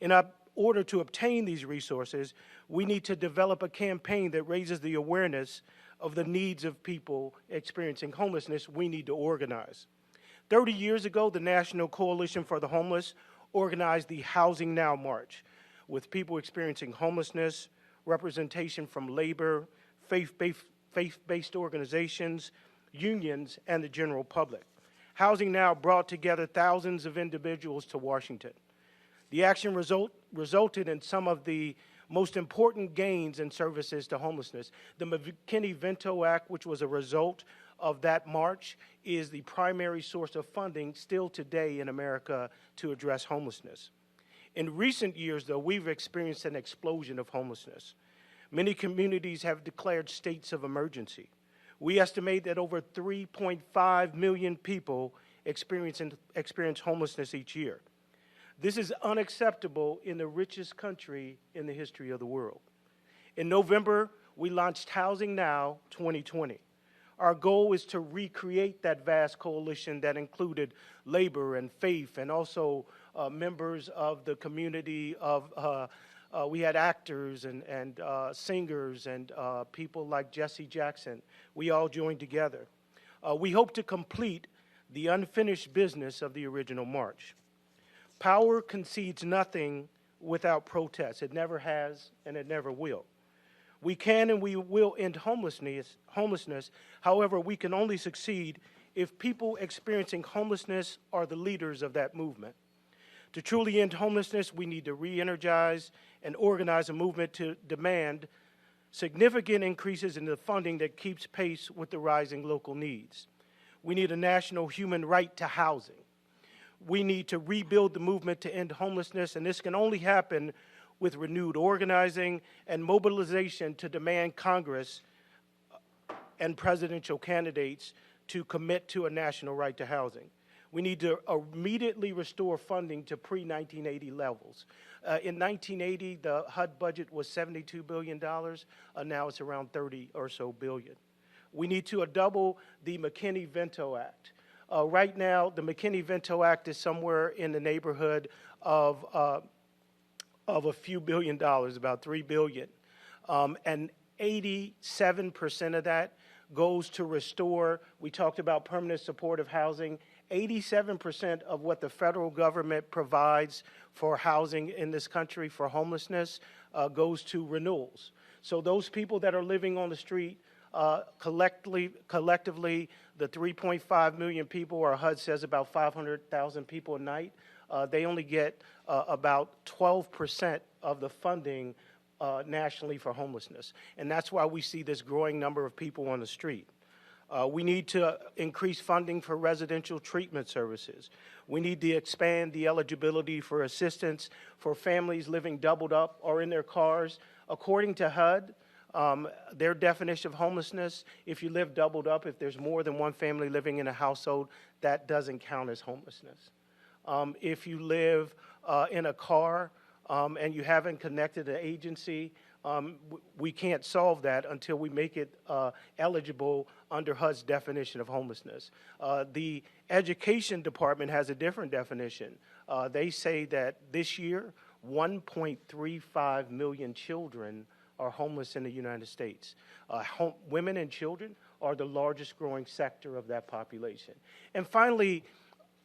[SPEAKER 5] In order to obtain these resources, we need to develop a campaign that raises the awareness of the needs of people experiencing homelessness. We need to organize. 30 years ago, the National Coalition for the Homeless organized the Housing Now March with people experiencing homelessness, representation from labor, faith-based organizations, unions, and the general public. Housing Now brought together thousands of individuals to Washington. The action resulted in some of the most important gains in services to homelessness. The McKinney-Vento Act, which was a result of that march, is the primary source of funding still today in America to address homelessness. In recent years, though, we've experienced an explosion of homelessness. Many communities have declared states of emergency. We estimate that over 3.5 million people experience homelessness each year. This is unacceptable in the richest country in the history of the world. In November, we launched Housing Now 2020. Our goal is to recreate that vast coalition that included labor and faith and also members of the community we had actors and singers and people like Jesse Jackson. We all joined together. We hope to complete the unfinished business of the original march. Power concedes nothing without protest. It never has, and it never will. We can and we will end homelessness. However, we can only succeed if people experiencing homelessness are the leaders of that movement. To truly end homelessness, we need to re-energize and organize a movement to demand significant increases in the funding that keeps pace with the rising local needs. We need a national human right to housing. We need to rebuild the movement to end homelessness, and this can only happen with renewed organizing and mobilization to demand Congress and presidential candidates to commit to a national right to housing. We need to immediately restore funding to pre-1980 levels. In 1980, the HUD budget was $72 billion. Now it's around 30 or so billion. We need to double the McKinney-Vento Act. Right now, the McKinney-Vento Act is somewhere in the neighborhood of a few $billion, about $3 billion. And 87% of that goes to restore, we talked about permanent supportive housing, 87% of what the federal government provides for housing in this country for homelessness goes to renewals. So those people that are living on the street, collectively, the 3.5 million people, or HUD says about 500,000 people a night, they only get about 12% of the funding nationally for homelessness. And that's why we see this growing number of people on the street. We need to increase funding for residential treatment services. We need to expand the eligibility for assistance for families living doubled up or in their cars. According to HUD, their definition of homelessness, if you live doubled up, if there's more than one family living in a household, that doesn't count as homelessness. If you live in a car and you haven't connected an agency, we can't solve that until we make it eligible under HUD's definition of homelessness. The education department has a different definition. They say that this year, 1.35 million children are homeless in the United States. Women and children are the largest growing sector of that population. And finally,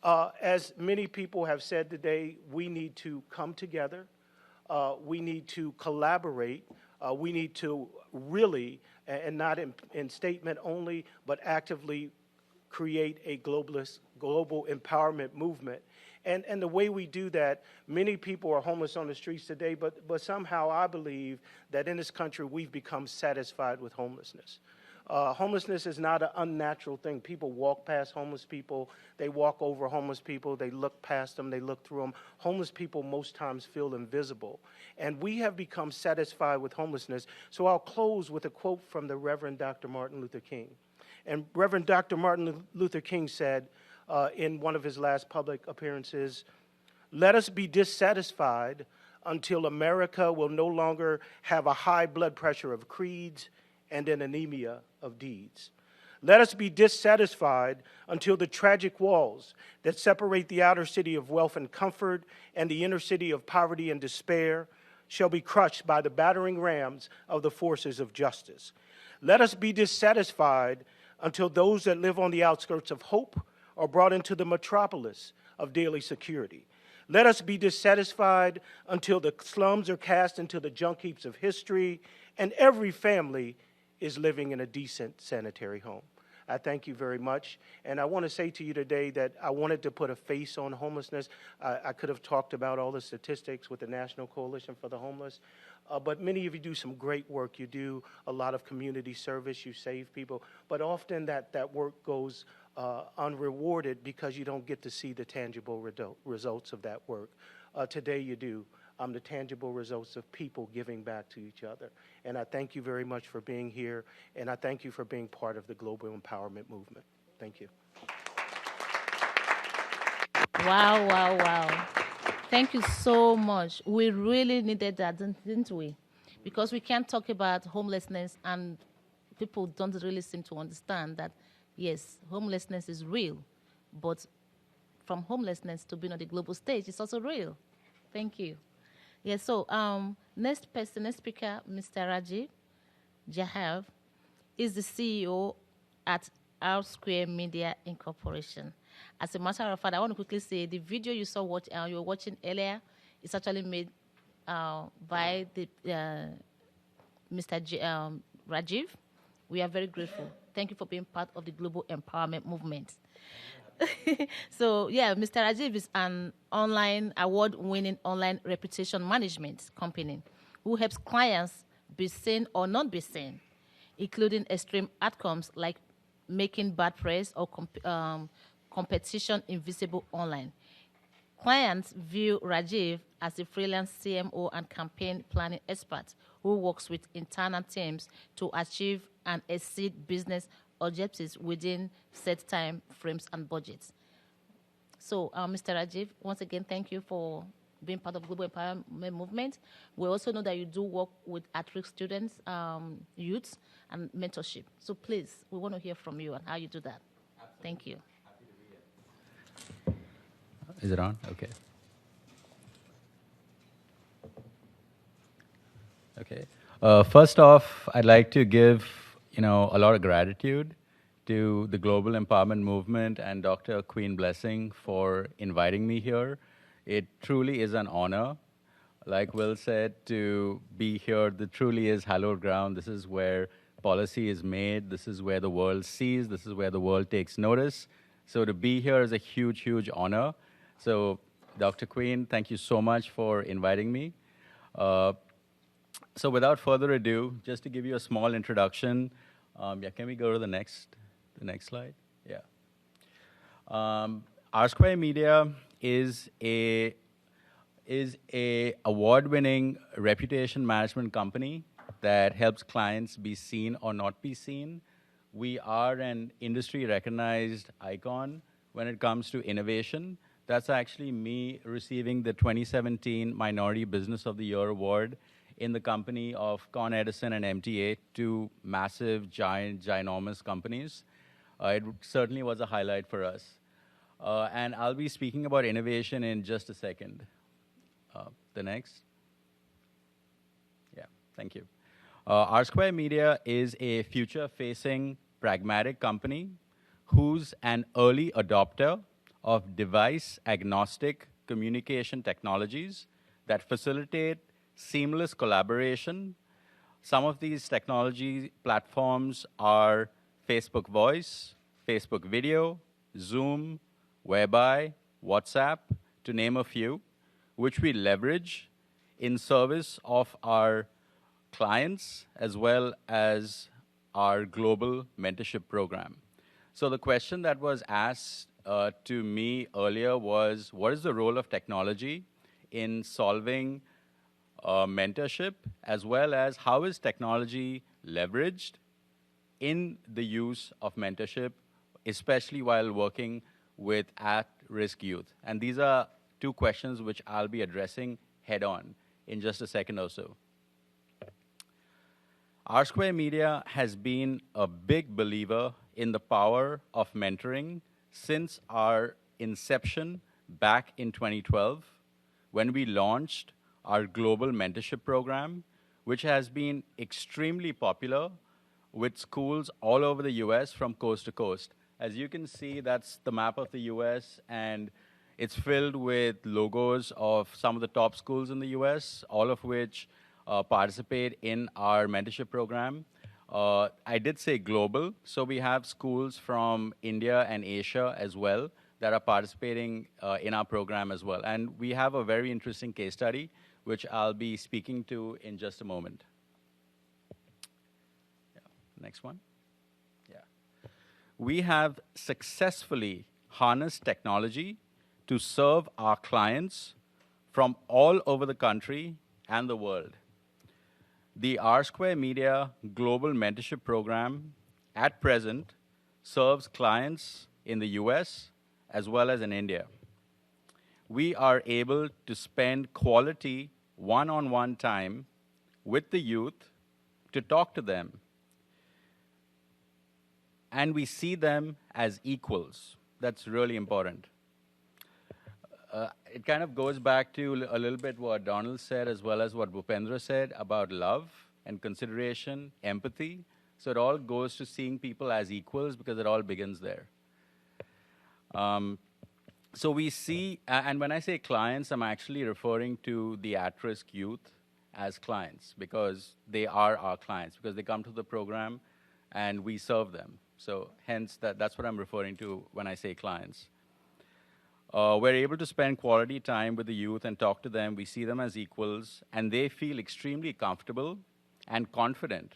[SPEAKER 5] as many people have said today, we need to come together. We need to collaborate. We need to really, and not in statement only, but actively create a global empowerment movement. And the way we do that, many people are homeless on the streets today, but somehow I believe that in this country we've become satisfied with homelessness. Homelessness is not an unnatural thing. People walk past homeless people. They walk over homeless people. They look past them. They look through them. Homeless people most times feel invisible. And we have become satisfied with homelessness. So I'll close with a quote from the Reverend Dr. Martin Luther King. And Reverend Dr. Martin Luther King said in one of his last public appearances, "Let us be dissatisfied until America will no longer have a high blood pressure of creeds and an anemia of deeds. Let us be dissatisfied until the tragic walls that separate the outer city of wealth and comfort and the inner city of poverty and despair shall be crushed by the battering rams of the forces of justice. Let us be dissatisfied until those that live on the outskirts of hope are brought into the metropolis of daily security. Let us be dissatisfied until the slums are cast into the junk heaps of history and every family is living in a decent sanitary home." I thank you very much. And I want to say to you today that I wanted to put a face on homelessness. I could have talked about all the statistics with the National Coalition for the Homeless, but many of you do some great work. You do a lot of community service. You save people. But often that work goes unrewarded because you don't get to see the tangible results of that work. Today you do. The tangible results of people giving back to each other. And I thank you very much for being here, and I thank you for being part of the global empowerment movement. Thank you.
[SPEAKER 1] Wow, wow, wow. Thank you so much. We really needed that, didn't we? Because we can't talk about homelessness and people don't really seem to understand that, yes, homelessness is real, but from homelessness to being on the global stage, it's also real. Thank you. Yes, so next speaker, Mr. Rajiv Jahav, is the CEO at R Square Media Incorporation. As a matter of fact, I want to quickly say the video you were watching earlier is actually made by the Mr. Rajiv. We are very grateful. Thank you for being part of the global empowerment movement. So, yeah, Mr. Rajiv is an award-winning online reputation management company who helps clients be seen or not be seen, including extreme outcomes like making bad press or competition invisible online. Clients view Rajiv as a freelance CMO and campaign planning expert who works with internal teams to achieve and exceed business objectives within set time frames and budgets. So, Mr. Rajiv, once again, thank you for being part of Global Empowerment Movement. We also know that you do work with at-risk students, youths, and mentorship. So please, we want to hear from you and how you do that. Absolutely. Thank you.
[SPEAKER 6] Happy to be here. Is it on? Okay. Okay. First off, I'd like to give a lot of gratitude to the Global Empowerment Movement and Dr. Queen Blessing for inviting me here. It truly is an honor, like Will said, to be here. This truly is hallowed ground. This is where policy is made. This is where the world sees. This is where the world takes notice. So to be here is a huge, huge honor. So Dr. Queen, thank you so much for inviting me. So without further ado, just to give you a small introduction, can we go to the next slide? Yeah. R Square Media is a award-winning reputation management company that helps clients be seen or not be seen. We are an industry-recognized icon when it comes to innovation. That's actually me receiving the 2017 Minority Business of the Year award in the company of Con Edison and MTA, two massive, ginormous companies. It certainly was a highlight for us. And I'll be speaking about innovation in just a second. The next. Yeah, thank you. R Square Media is a future-facing, pragmatic company who's an early adopter of device-agnostic communication technologies that facilitate seamless collaboration. Some of these technology platforms are Facebook Voice, Facebook Video, Zoom, Whereby, WhatsApp, to name a few, which we leverage in service of our clients as well as our global mentorship program. So the question that was asked to me earlier was, what is the role of technology in solving mentorship, as well as how is technology leveraged in the use of mentorship, especially while working with at-risk youth? And these are two questions which I'll be addressing head-on in just a second or so. R Square Media has been a big believer in the power of mentoring since our inception back in 2012, when we launched our global mentorship program, which has been extremely popular with schools all over the US from coast to coast. As you can see, that's the map of the US, and it's filled with logos of some of the top schools in the US, all of which participate in our mentorship program. I did say global, so we have schools from India and Asia as well that are participating in our program as well. And we have a very interesting case study, which I'll be speaking to in just a moment. Yeah. Next one. Yeah. We have successfully harnessed technology to serve our clients from all over the country and the world. The R Square Media Global Mentorship Program, at present, serves clients in the US as well as in India. We are able to spend quality one-on-one time with the youth to talk to them. And we see them as equals. That's really important. It kind of goes back to a little bit what Donald said, as well as what Bhupendra said about love and consideration, empathy. So it all goes to seeing people as equals, because it all begins there. So we see, and when I say clients, I'm actually referring to the at-risk youth as clients, because they are our clients, because they come to the program and we serve them. So hence, that's what I'm referring to when I say clients. We're able to spend quality time with the youth and talk to them. We see them as equals, and they feel extremely comfortable and confident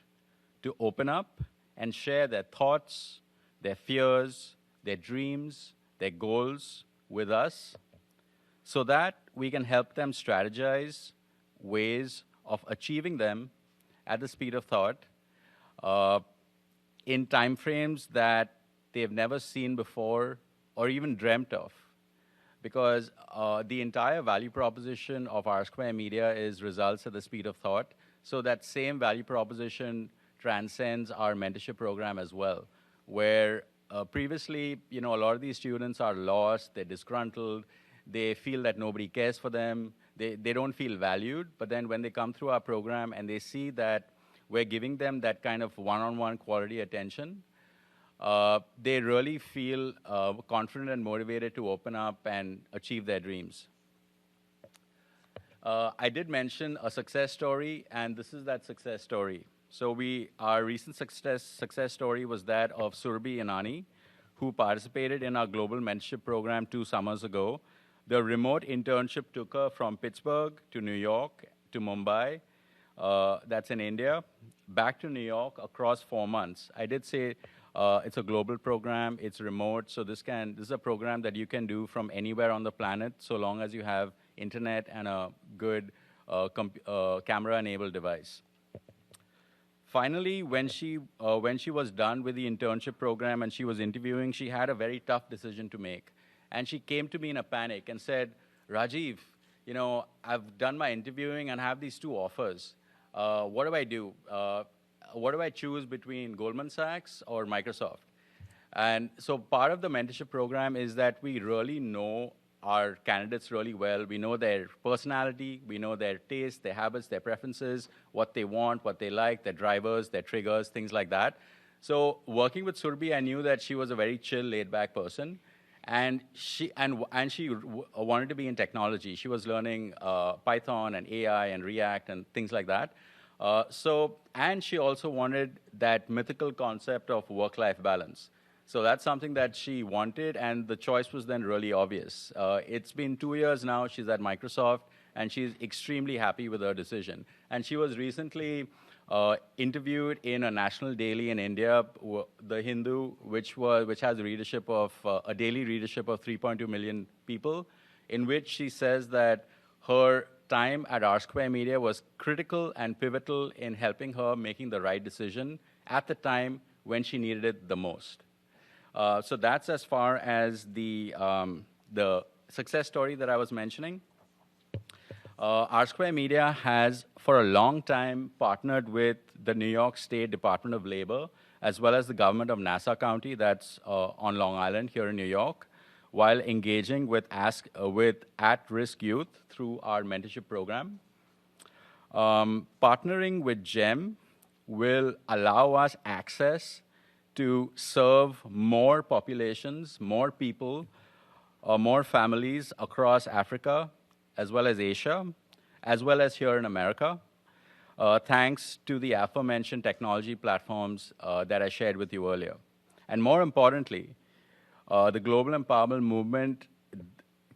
[SPEAKER 6] to open up and share their thoughts, their fears, their dreams, their goals with us, so that we can help them strategize ways of achieving them at the speed of thought in timeframes that they've never seen before or even dreamt of. Because the entire value proposition of R Square Media is results at the speed of thought. So that same value proposition transcends our mentorship program as well, where previously, a lot of these students are lost, they're disgruntled, they feel that nobody cares for them, they don't feel valued. But then when they come through our program and they see that we're giving them that kind of one-on-one quality attention, they really feel confident and motivated to open up and achieve their dreams. I did mention a success story, and this is that success story. So our recent success story was that of Surabhi Inani, who participated in our global mentorship program 2 summers ago. The remote internship took her from Pittsburgh to New York to Mumbai, that's in India, back to New York across 4 months. I did say it's a global program, it's remote, so this is a program that you can do from anywhere on the planet, so long as you have internet and a good camera-enabled device. Finally, when she was done with the internship program and she was interviewing, she had a very tough decision to make. And she came to me in a panic and said, Rajiv, I've done my interviewing and have these 2 offers. What do I do? What do I choose between Goldman Sachs or Microsoft? And so part of the mentorship program is that we really know our candidates really well. We know their personality, we know their tastes, their habits, their preferences, what they want, what they like, their drivers, their triggers, things like that. So working with Surabhi, I knew that she was a very chill, laid-back person. And she wanted to be in technology. She was learning Python and AI and React and things like that. And she also wanted that mythical concept of work-life balance. So that's something that she wanted, and the choice was then really obvious. It's been 2 years now. She's at Microsoft, and she's extremely happy with her decision. And she was recently interviewed in a national daily in India, The Hindu, which has a daily readership of 3.2 million people, in which she says that her time at R Square Media was critical and pivotal in helping her making the right decision at the time when she needed it the most. So that's as far as the success story that I was mentioning. R Square Media has, for a long time, partnered with the New York State Department of Labor, as well as the government of Nassau County, that's on Long Island here in New York, while engaging with at-risk youth through our mentorship program. Partnering with GEM will allow us access to serve more populations, more people, more families across Africa, as well as Asia, as well as here in America, thanks to the aforementioned technology platforms that I shared with you earlier. And more importantly, the global empowerment movement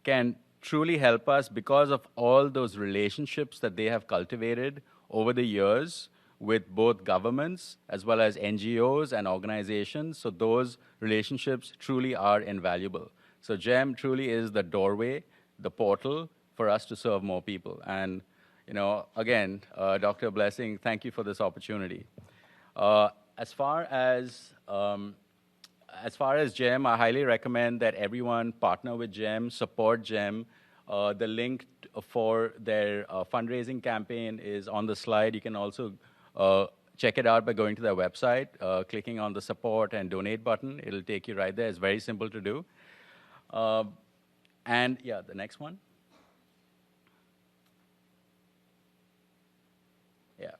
[SPEAKER 6] can truly help us because of all those relationships that they have cultivated over the years with both governments as well as NGOs and organizations. So those relationships truly are invaluable. So GEM truly is the doorway, the portal for us to serve more people. And again, Dr. Blessing, thank you for this opportunity. As far as GEM, I highly recommend that everyone partner with GEM, support GEM. The link for their fundraising campaign is on the slide. You can also check it out by going to their website, clicking on the support and donate button. It'll take you right there. It's very simple to do. And yeah, the next one. Yeah.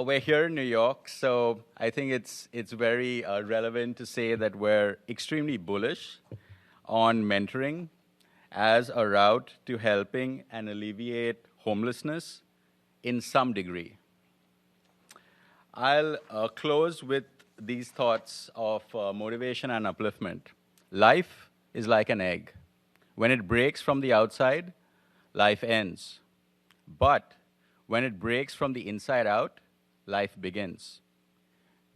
[SPEAKER 6] We're here in New York, so I think it's very relevant to say that we're extremely bullish on mentoring as a route to helping and alleviate homelessness in some degree. I'll close with these thoughts of motivation and upliftment. Life is like an egg. When it breaks from the outside, life ends. But when it breaks from the inside out, life begins.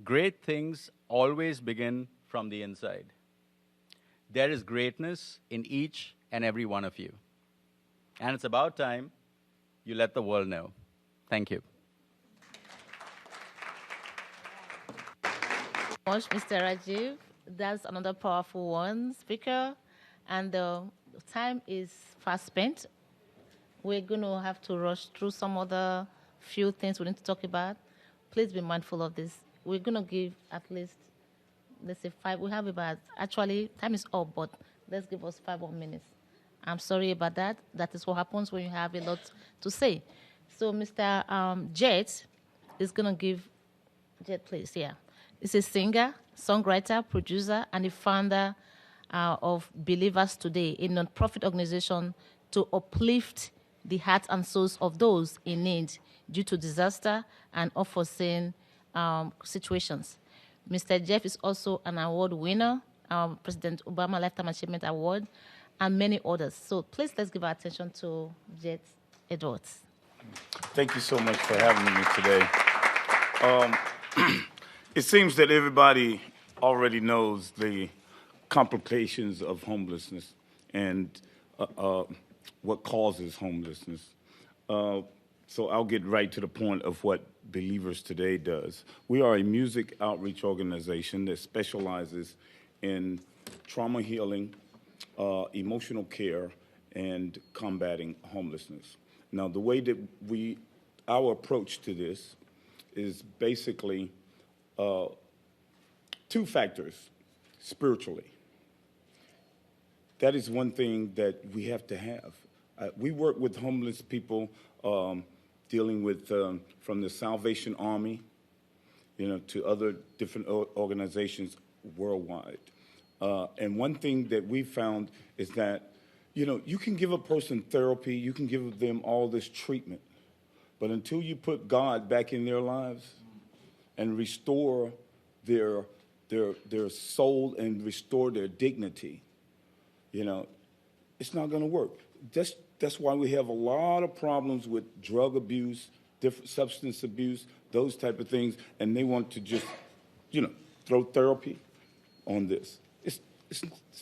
[SPEAKER 6] Great things always begin from the inside. There is greatness in each and every one of you. And it's about time you let the world know. Thank you.
[SPEAKER 1] Much, Mr. Rajiv. That's another powerful one, speaker. And the time is fast spent. We're going to have to rush through some other few things we need to talk about. Please be mindful of this. We're going to give at least, let's say 5. We have about, actually, time is up, but let's give us 5 more minutes. I'm sorry about that. That is what happens when you have a lot to say. So Mr. Jet is going to give, Jet, please, yeah. He's a singer, songwriter, producer, and the founder of Believers Today, a non-profit organization to uplift the hearts and souls of those in need due to disaster and unforeseen situations. Mr. Jeff is also an award winner, President Obama Lifetime Achievement Award, and many others. So please, let's give our attention to Jet Edwards.
[SPEAKER 7] Thank you so much for having me today. It seems that everybody already knows the complications of homelessness and what causes homelessness. So I'll get right to the point of what Believers Today does. We are a music outreach organization that specializes in trauma healing, emotional care, and combating homelessness. Now, the way that our approach to this is basically two factors, spiritually. That is one thing that we have to have. We work with homeless people dealing with from the Salvation Army, to other different organizations worldwide. And one thing that we found is that, you can give a person therapy, you can give them all this treatment, but until you put God back in their lives and restore their soul and restore their dignity, it's not going to work. That's why we have a lot of problems with drug abuse, different substance abuse, those type of things, and they want to just, throw therapy on this. It's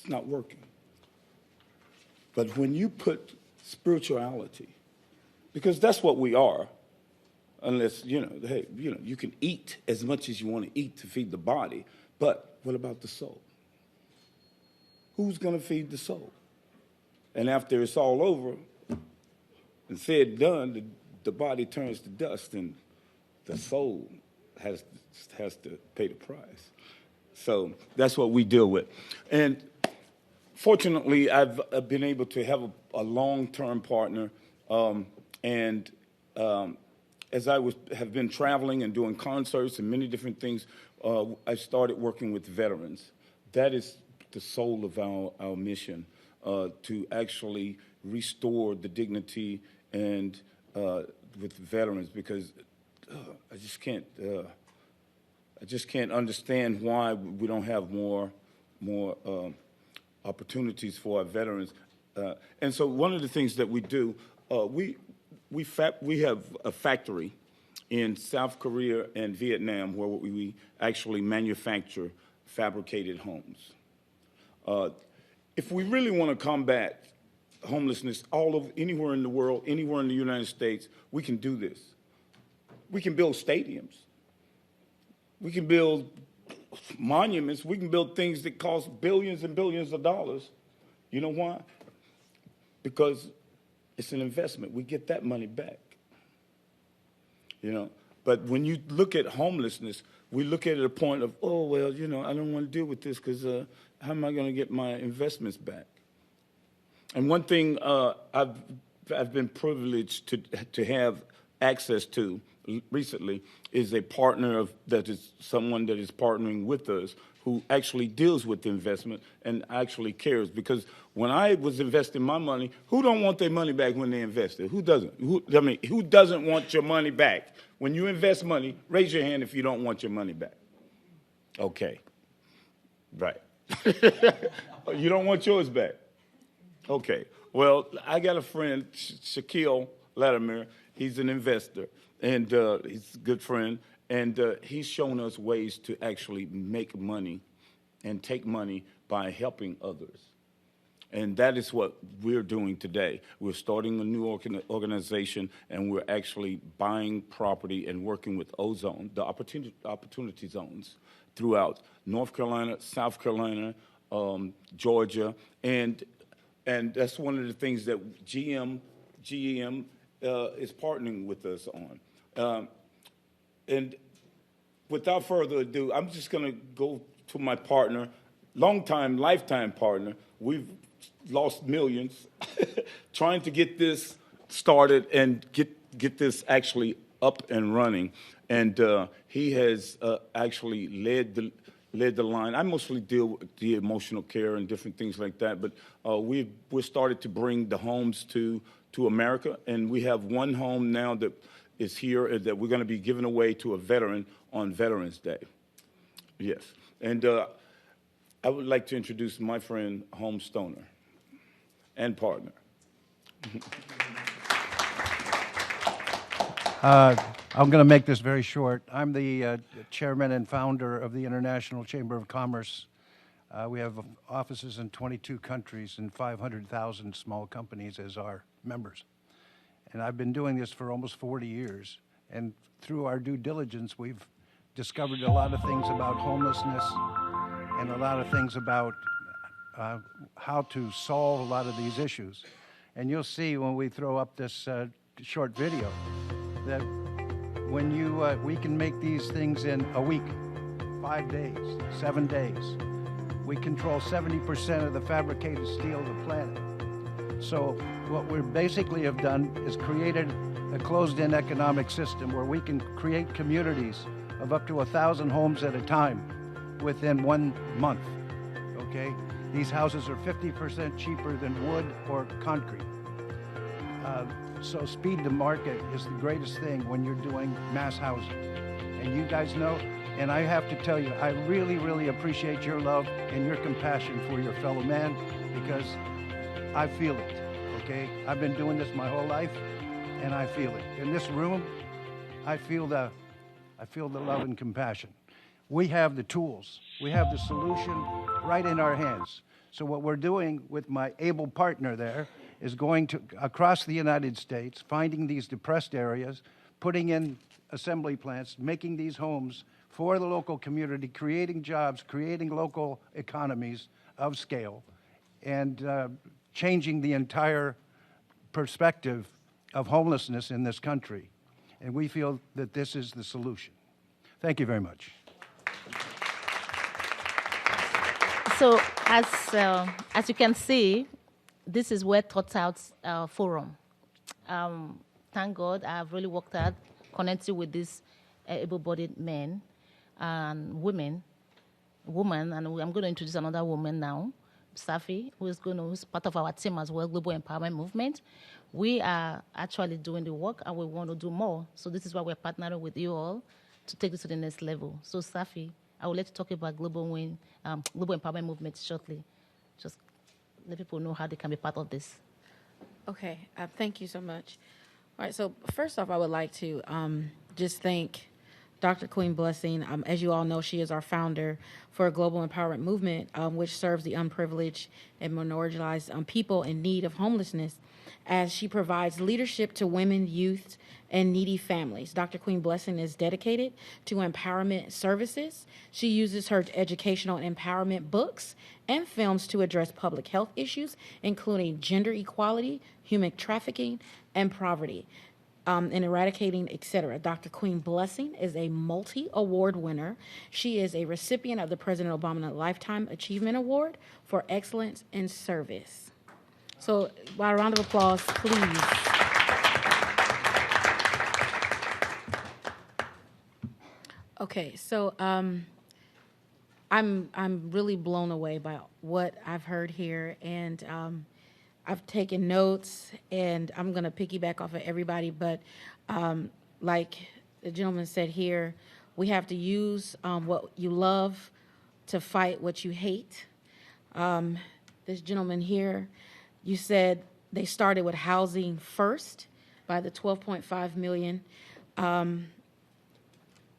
[SPEAKER 7] not working. But when you put spirituality, because that's what we are, unless, hey, you can eat as much as you want to eat to feed the body, but what about the soul? Who's going to feed the soul? And after it's all over and said and done, the body turns to dust and the soul has to pay the price. So that's what we deal with. And fortunately, I've been able to have a long-term partner, and as I have been traveling and doing concerts and many different things, I started working with veterans. That is the soul of our mission, to actually restore the dignity and with veterans, because I just can't understand why we don't have more opportunities for our veterans. And so one of the things that we do, we have a factory in South Korea and Vietnam where we actually manufacture fabricated homes. If we really want to combat homelessness anywhere in the world, anywhere in the United States, we can do this. We can build stadiums. We can build monuments. We can build things that cost billions and billions of dollars. You know why? Because it's an investment. We get that money back. But when you look at homelessness, we look at it at a point of, oh, well, I don't want to deal with this because how am I going to get my investments back? And one thing I've been privileged to have access to recently is a partner that is someone that is partnering with us who actually deals with the investment and actually cares. Because when I was investing my money, who don't want their money back when they invest it? Who doesn't? Who doesn't want your money back? When you invest money, raise your hand if you don't want your money back. Okay. Right. You don't want yours back. Okay. Well, I got a friend, Shaquille Latimer. He's an investor, and he's a good friend. And he's shown us ways to actually make money and take money by helping others. And that is what we're doing today. We're starting a new organization, and we're actually buying property and working with Ozone, the opportunity zones throughout North Carolina, South Carolina, Georgia. And that's one of the things that GEM is partnering with us on. And without further ado, I'm just going to go to my partner, lifetime partner. We've lost millions trying to get this started and get this actually up and running, and he has actually led the line. I mostly deal with the emotional care and different things like that, but we've started to bring the homes to America, and we have one home now that is here that we're going to be giving away to a veteran on Veterans Day. Yes, and I would like to introduce my friend, Home Stoner, and partner.
[SPEAKER 8] I'm going to make this very short. I'm the chairman and founder of the International Chamber of Commerce. We have offices in 22 countries and 500,000 small companies as our members. And I've been doing this for almost 40 years. And through our due diligence, we've discovered a lot of things about homelessness and a lot of things about how to solve a lot of these issues. And you'll see when we throw up this short video that when we can make these things in a week, 5 days, 7 days. We control 70% of the fabricated steel of the planet. So what we basically have done is created a closed-in economic system where we can create communities of up to 1,000 homes at a time within 1 month, okay? These houses are 50% cheaper than wood or concrete. So speed to market is the greatest thing when you're doing mass housing. And you guys know, and I have to tell you, I really, really appreciate your love and your compassion for your fellow man, because I feel it, okay? I've been doing this my whole life, and I feel it. In this room, I feel the love and compassion. We have the tools. We have the solution right in our hands. So what we're doing with my able partner there is going to across the United States, finding these depressed areas, putting in assembly plants, making these homes for the local community, creating jobs, creating local economies of scale, and changing the entire perspective of homelessness in this country. And we feel that this is the solution. Thank you very much.
[SPEAKER 1] So as you can see, this is where Thoughts Out Forum. Thank God I've really worked hard connecting with these able-bodied men and women, and I'm going to introduce another woman now, Safi, who's part of our team as well, Global Empowerment Movement. We are actually doing the work, and we want to do more. So this is why we're partnering with you all to take this to the next level. So Safi, I will let you talk about Global Empowerment Movement shortly. Just let people know how they can be part of this.
[SPEAKER 9] Okay, thank you so much. All right, so first off, I would like to just thank Dr. Queen Blessing. As you all know, she is our founder for Global Empowerment Movement, which serves the unprivileged and marginalized people in need of homelessness, as she provides leadership to women, youth, and needy families. Dr. Queen Blessing is dedicated to empowerment services. She uses her educational and empowerment books and films to address public health issues, including gender equality, human trafficking, and poverty, and eradicating, etc. Dr. Queen Blessing is a multi-award winner. She is a recipient of the President Obama Lifetime Achievement Award for Excellence in Service. So, by a round of applause, please. Okay, so I'm really blown away by what I've heard here, and I've taken notes, and I'm going to piggyback off of everybody, but like the gentleman said here, we have to use what you love to fight what you hate. This gentleman here, you said they started with housing first by the 12.5 million.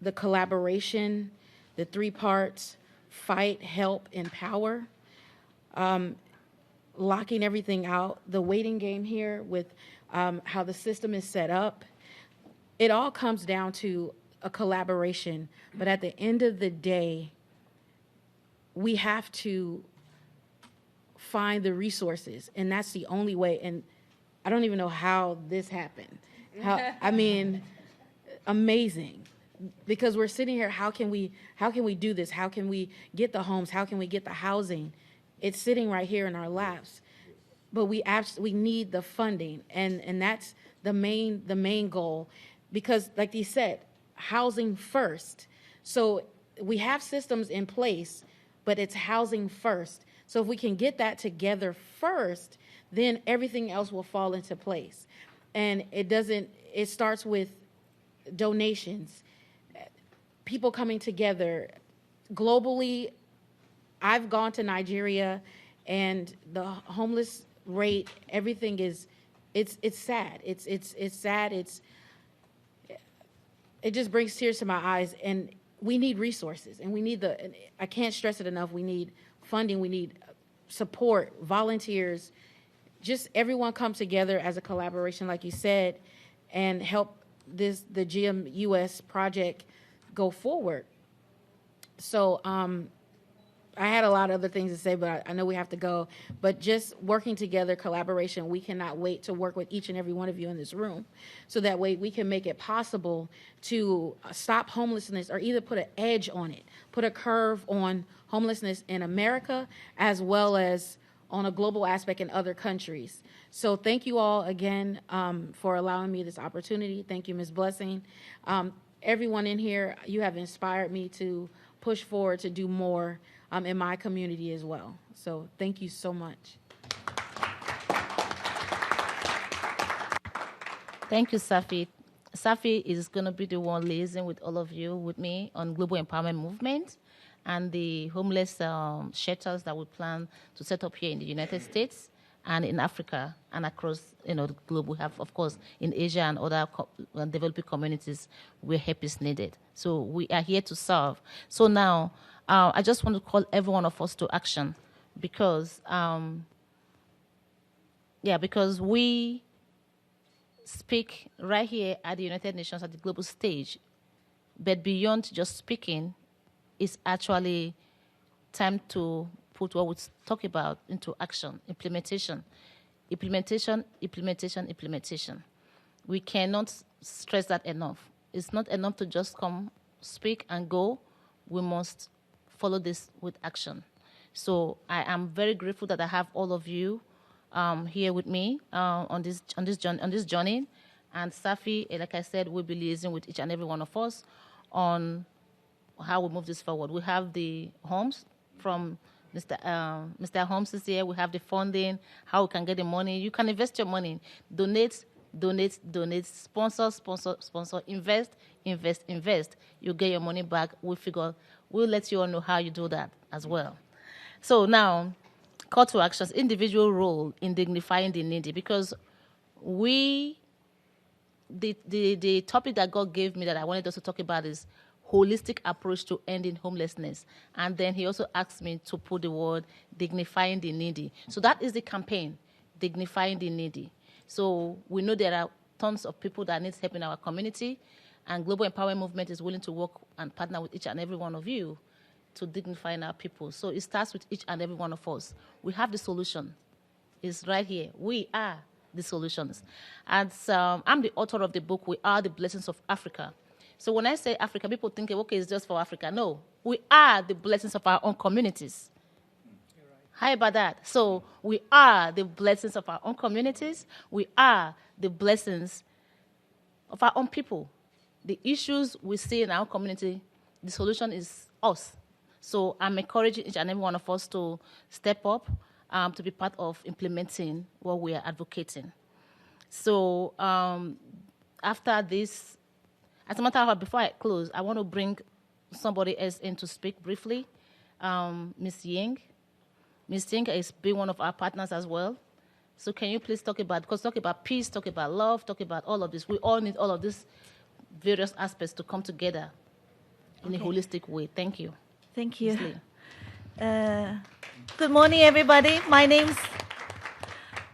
[SPEAKER 9] The collaboration, the 3 parts, fight, help, empower, locking everything out, the waiting game here with how the system is set up. It all comes down to a collaboration, but at the end of the day, we have to find the resources, and that's the only way. And I don't even know how this happened. I mean, amazing. Because we're sitting here, how can we do this? How can we get the homes? How can we get the housing? It's sitting right here in our laps. But we need the funding, and that's the main goal, because like they said, housing first. So we have systems in place, but it's housing first. So if we can get that together first, then everything else will fall into place. And it starts with donations, people coming together globally. I've gone to Nigeria, and the homeless rate, everything is, it's sad. It's sad. It just brings tears to my eyes. And we need resources, and we need I can't stress it enough. We need funding. We need support, volunteers, just everyone come together as a collaboration, like you said, and help the GMUS project go forward. So I had a lot of other things to say, but I know we have to go. But just working together, collaboration, we cannot wait to work with each and every one of you in this room, so that way we can make it possible to stop homelessness, or either put an edge on it, put a curve on homelessness in America, as well as on a global aspect in other countries. So thank you all again for allowing me this opportunity. Thank you, Ms. Blessing. Everyone in here, you have inspired me to push forward to do more in my community as well. So thank you so much.
[SPEAKER 1] Thank you, Safi. Safi is going to be the one liaising with all of you, with me, on Global Empowerment Movement and the homeless shelters that we plan to set up here in the United States and in Africa and across the globe. We have, of course, in Asia and other developing communities where help is needed. So we are here to serve. So now, I just want to call every one of us to action, because, because we speak right here at the United Nations, at the global stage, but beyond just speaking, it's actually time to put what we talk about into action, implementation. We cannot stress that enough. It's not enough to just come, speak, and go. We must follow this with action. So I am very grateful that I have all of you here with me on this journey. And Safi, like I said, will be liaising with each and every one of us on how we move this forward. We have the homes from Mr. Holmes is here. We have the funding, how we can get the money. You can invest your money. Donate. Sponsor, invest. You get your money back. We'll let you all know how you do that as well. So now, call to actions, individual role in dignifying the needy, because the topic that God gave me that I wanted us to talk about is holistic approach to ending homelessness. And then he also asked me to put the word dignifying the needy. So that is the campaign, dignifying the needy. So we know there are tons of people that need help in our community, and Global Empowerment Movement is willing to work and partner with each and every one of you to dignify our people. So it starts with each and every one of us. We have the solution. It's right here. We are the solutions. And I'm the author of the book, We Are the Blessings of Africa. So when I say Africa, people think, okay, it's just for Africa. No, we are the blessings of our own communities. How about that? So we are the blessings of our own communities. We are the blessings of our own people. The issues we see in our community, the solution is us. So I'm encouraging each and every one of us to step up, to be part of implementing what we are advocating. So after this, as a matter of fact, before I close, I want to bring somebody else in to speak briefly, Ms. Ying. Ms. Ying is being one of our partners as well. So can you please talk about peace, talk about love, talk about all of this. We all need all of these various aspects to come together in a holistic way. Thank you.
[SPEAKER 10] Thank you. Good morning, everybody. My name is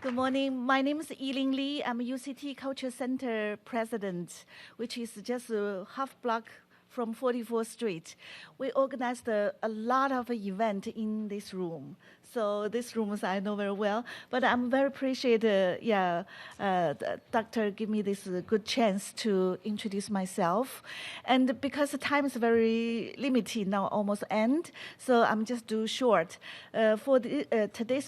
[SPEAKER 10] Yiling Li. I'm UCT Culture Center president, which is just a half block from 44th Street. We organized a lot of event in this room. So this rooms I know very well, but I'm very appreciative. Doctor give me this good chance to introduce myself, and because the time is very limited now, almost end. So I'm just do short. For today's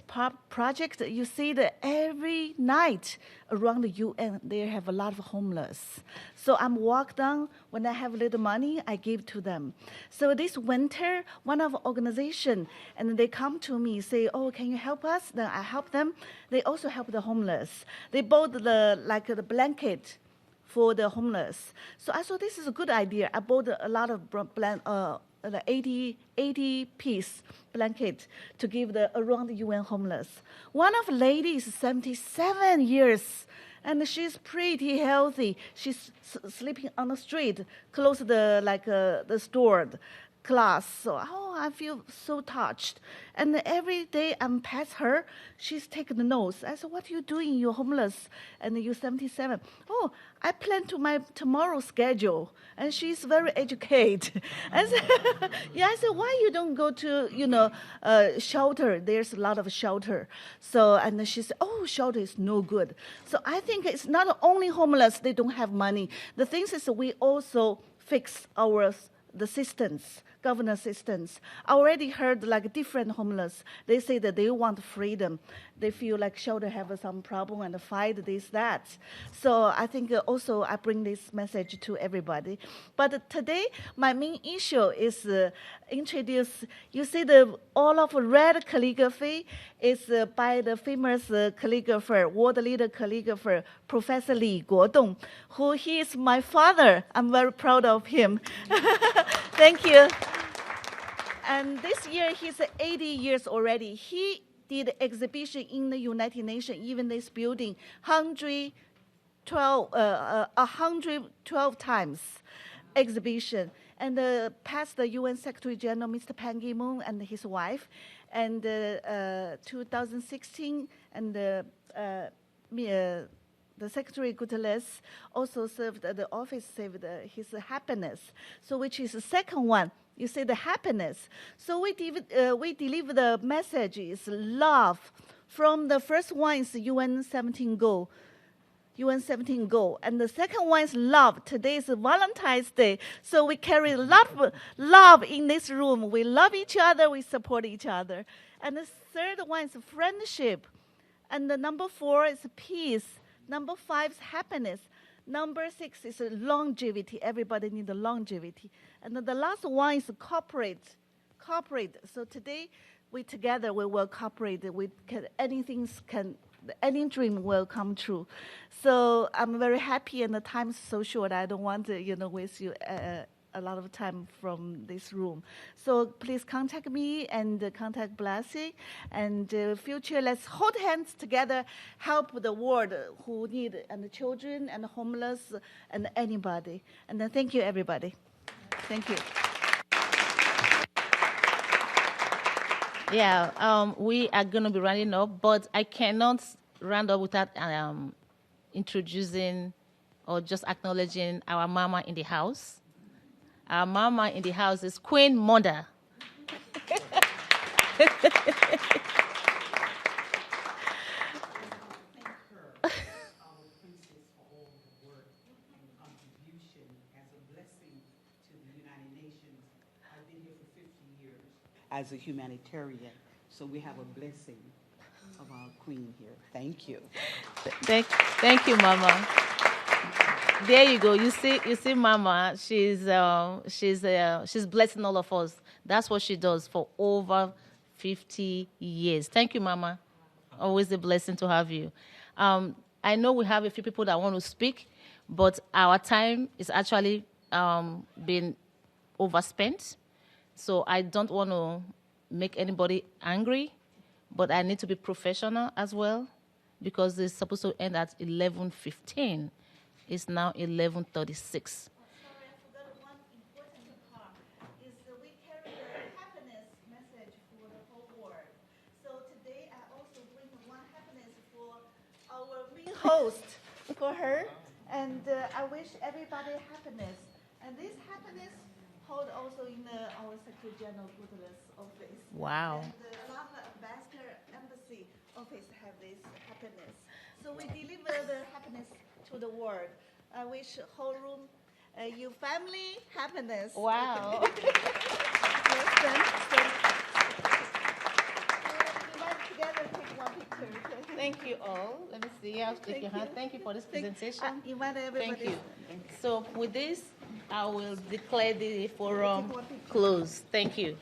[SPEAKER 10] project, you see that every night around the UN they have a lot of homeless. So I'm walk down when I have a little money, I give to them. So this winter, one of organization and they come to me say, "Oh, can you help us?" Then I help them. They also help the homeless. They bought the blanket for the homeless. So I thought this is a good idea. I bought a lot of 80 piece blanket to give around the UN homeless. One of the ladies is 77 years. And she's pretty healthy. She's sleeping on the street, close to the store class. So, I feel so touched. And every day I'm past her, she's taking the notes. I said, "What are you doing? You're homeless, and you're 77. Oh, I plan to my tomorrow schedule. And she's very educated. I said, "Why you don't go to, shelter? There's a lot of shelter." So, and she said, "Oh, shelter is no good." So I think it's not only homeless, they don't have money. The thing is we also fix the systems, governance systems. I already heard different homeless. They say that they want freedom. They feel like shelter have some problem and fight this, that. So I think also I bring this message to everybody. But today, my main issue is introduce, you see all of red calligraphy is by the famous calligrapher, world leader calligrapher, Professor Li Guodong, who he is my father. I'm very proud of him. Thank you. And this year, he's 80 years already. He did exhibition in the United Nations, even this building, 112 times exhibition. And past the UN Secretary General, Mr. Ban Ki-moon, and his wife. And 2016, and the Secretary Guterres also served at the office, saved his happiness. So which is the second one. You say the happiness. So we deliver the message is love. From the first one is UN 17 goal. UN 17 goal. And the second one is love. Today is Valentine's Day. So we carry a lot of love in this room. We love each other. We support each other. And the third one is friendship. And the number 4 is peace. Number 5 is happiness. Number 6 is longevity. Everybody needs longevity. And then the last one is corporate. So today, we together we will cooperate. Any dream will come true. So I'm very happy, and the time is so short. I don't want to, waste you a lot of time from this room. So please contact me and contact Blessing. And future, let's hold hands together, help the world who need, and the children and the homeless and anybody. And then thank you, everybody. Thank you.
[SPEAKER 1] Yeah, we are going to be running up, but I cannot round up without introducing or just acknowledging our mama in the house. Our mama in the house is Queen Mother.
[SPEAKER 11] As a humanitarian, so we have a blessing of our queen here. Thank you.
[SPEAKER 1] Thank you, Mama. There you go. You see, Mama. She's blessing all of us. That's what she does for over 50 years. Thank you, Mama. Always a blessing to have you. I know we have a few people that want to speak, but our time is actually been overspent. So I don't want to make anybody angry, but I need to be professional as well, because it's supposed to end at 11:15. It's now 11:36.
[SPEAKER 10] Sorry, I forgot one important part, is that we carry the happiness message for the whole world. So today I also bring one happiness for our main host, for her, and I wish everybody happiness. And this happiness hold also in our Secretary General Guterres office.
[SPEAKER 1] Wow.
[SPEAKER 10] And a lot of ambassador embassy office have this happiness. So we deliver the happiness to the world. I wish whole room, you family happiness.
[SPEAKER 1] Wow.
[SPEAKER 10] Yes, we might together take one picture.
[SPEAKER 1] Thank you all. Let me see. I'll shake your hand. Thank you for this presentation.
[SPEAKER 10] Invite everybody.
[SPEAKER 1] Thank you. So with this, I will declare the forum closed. Thank you.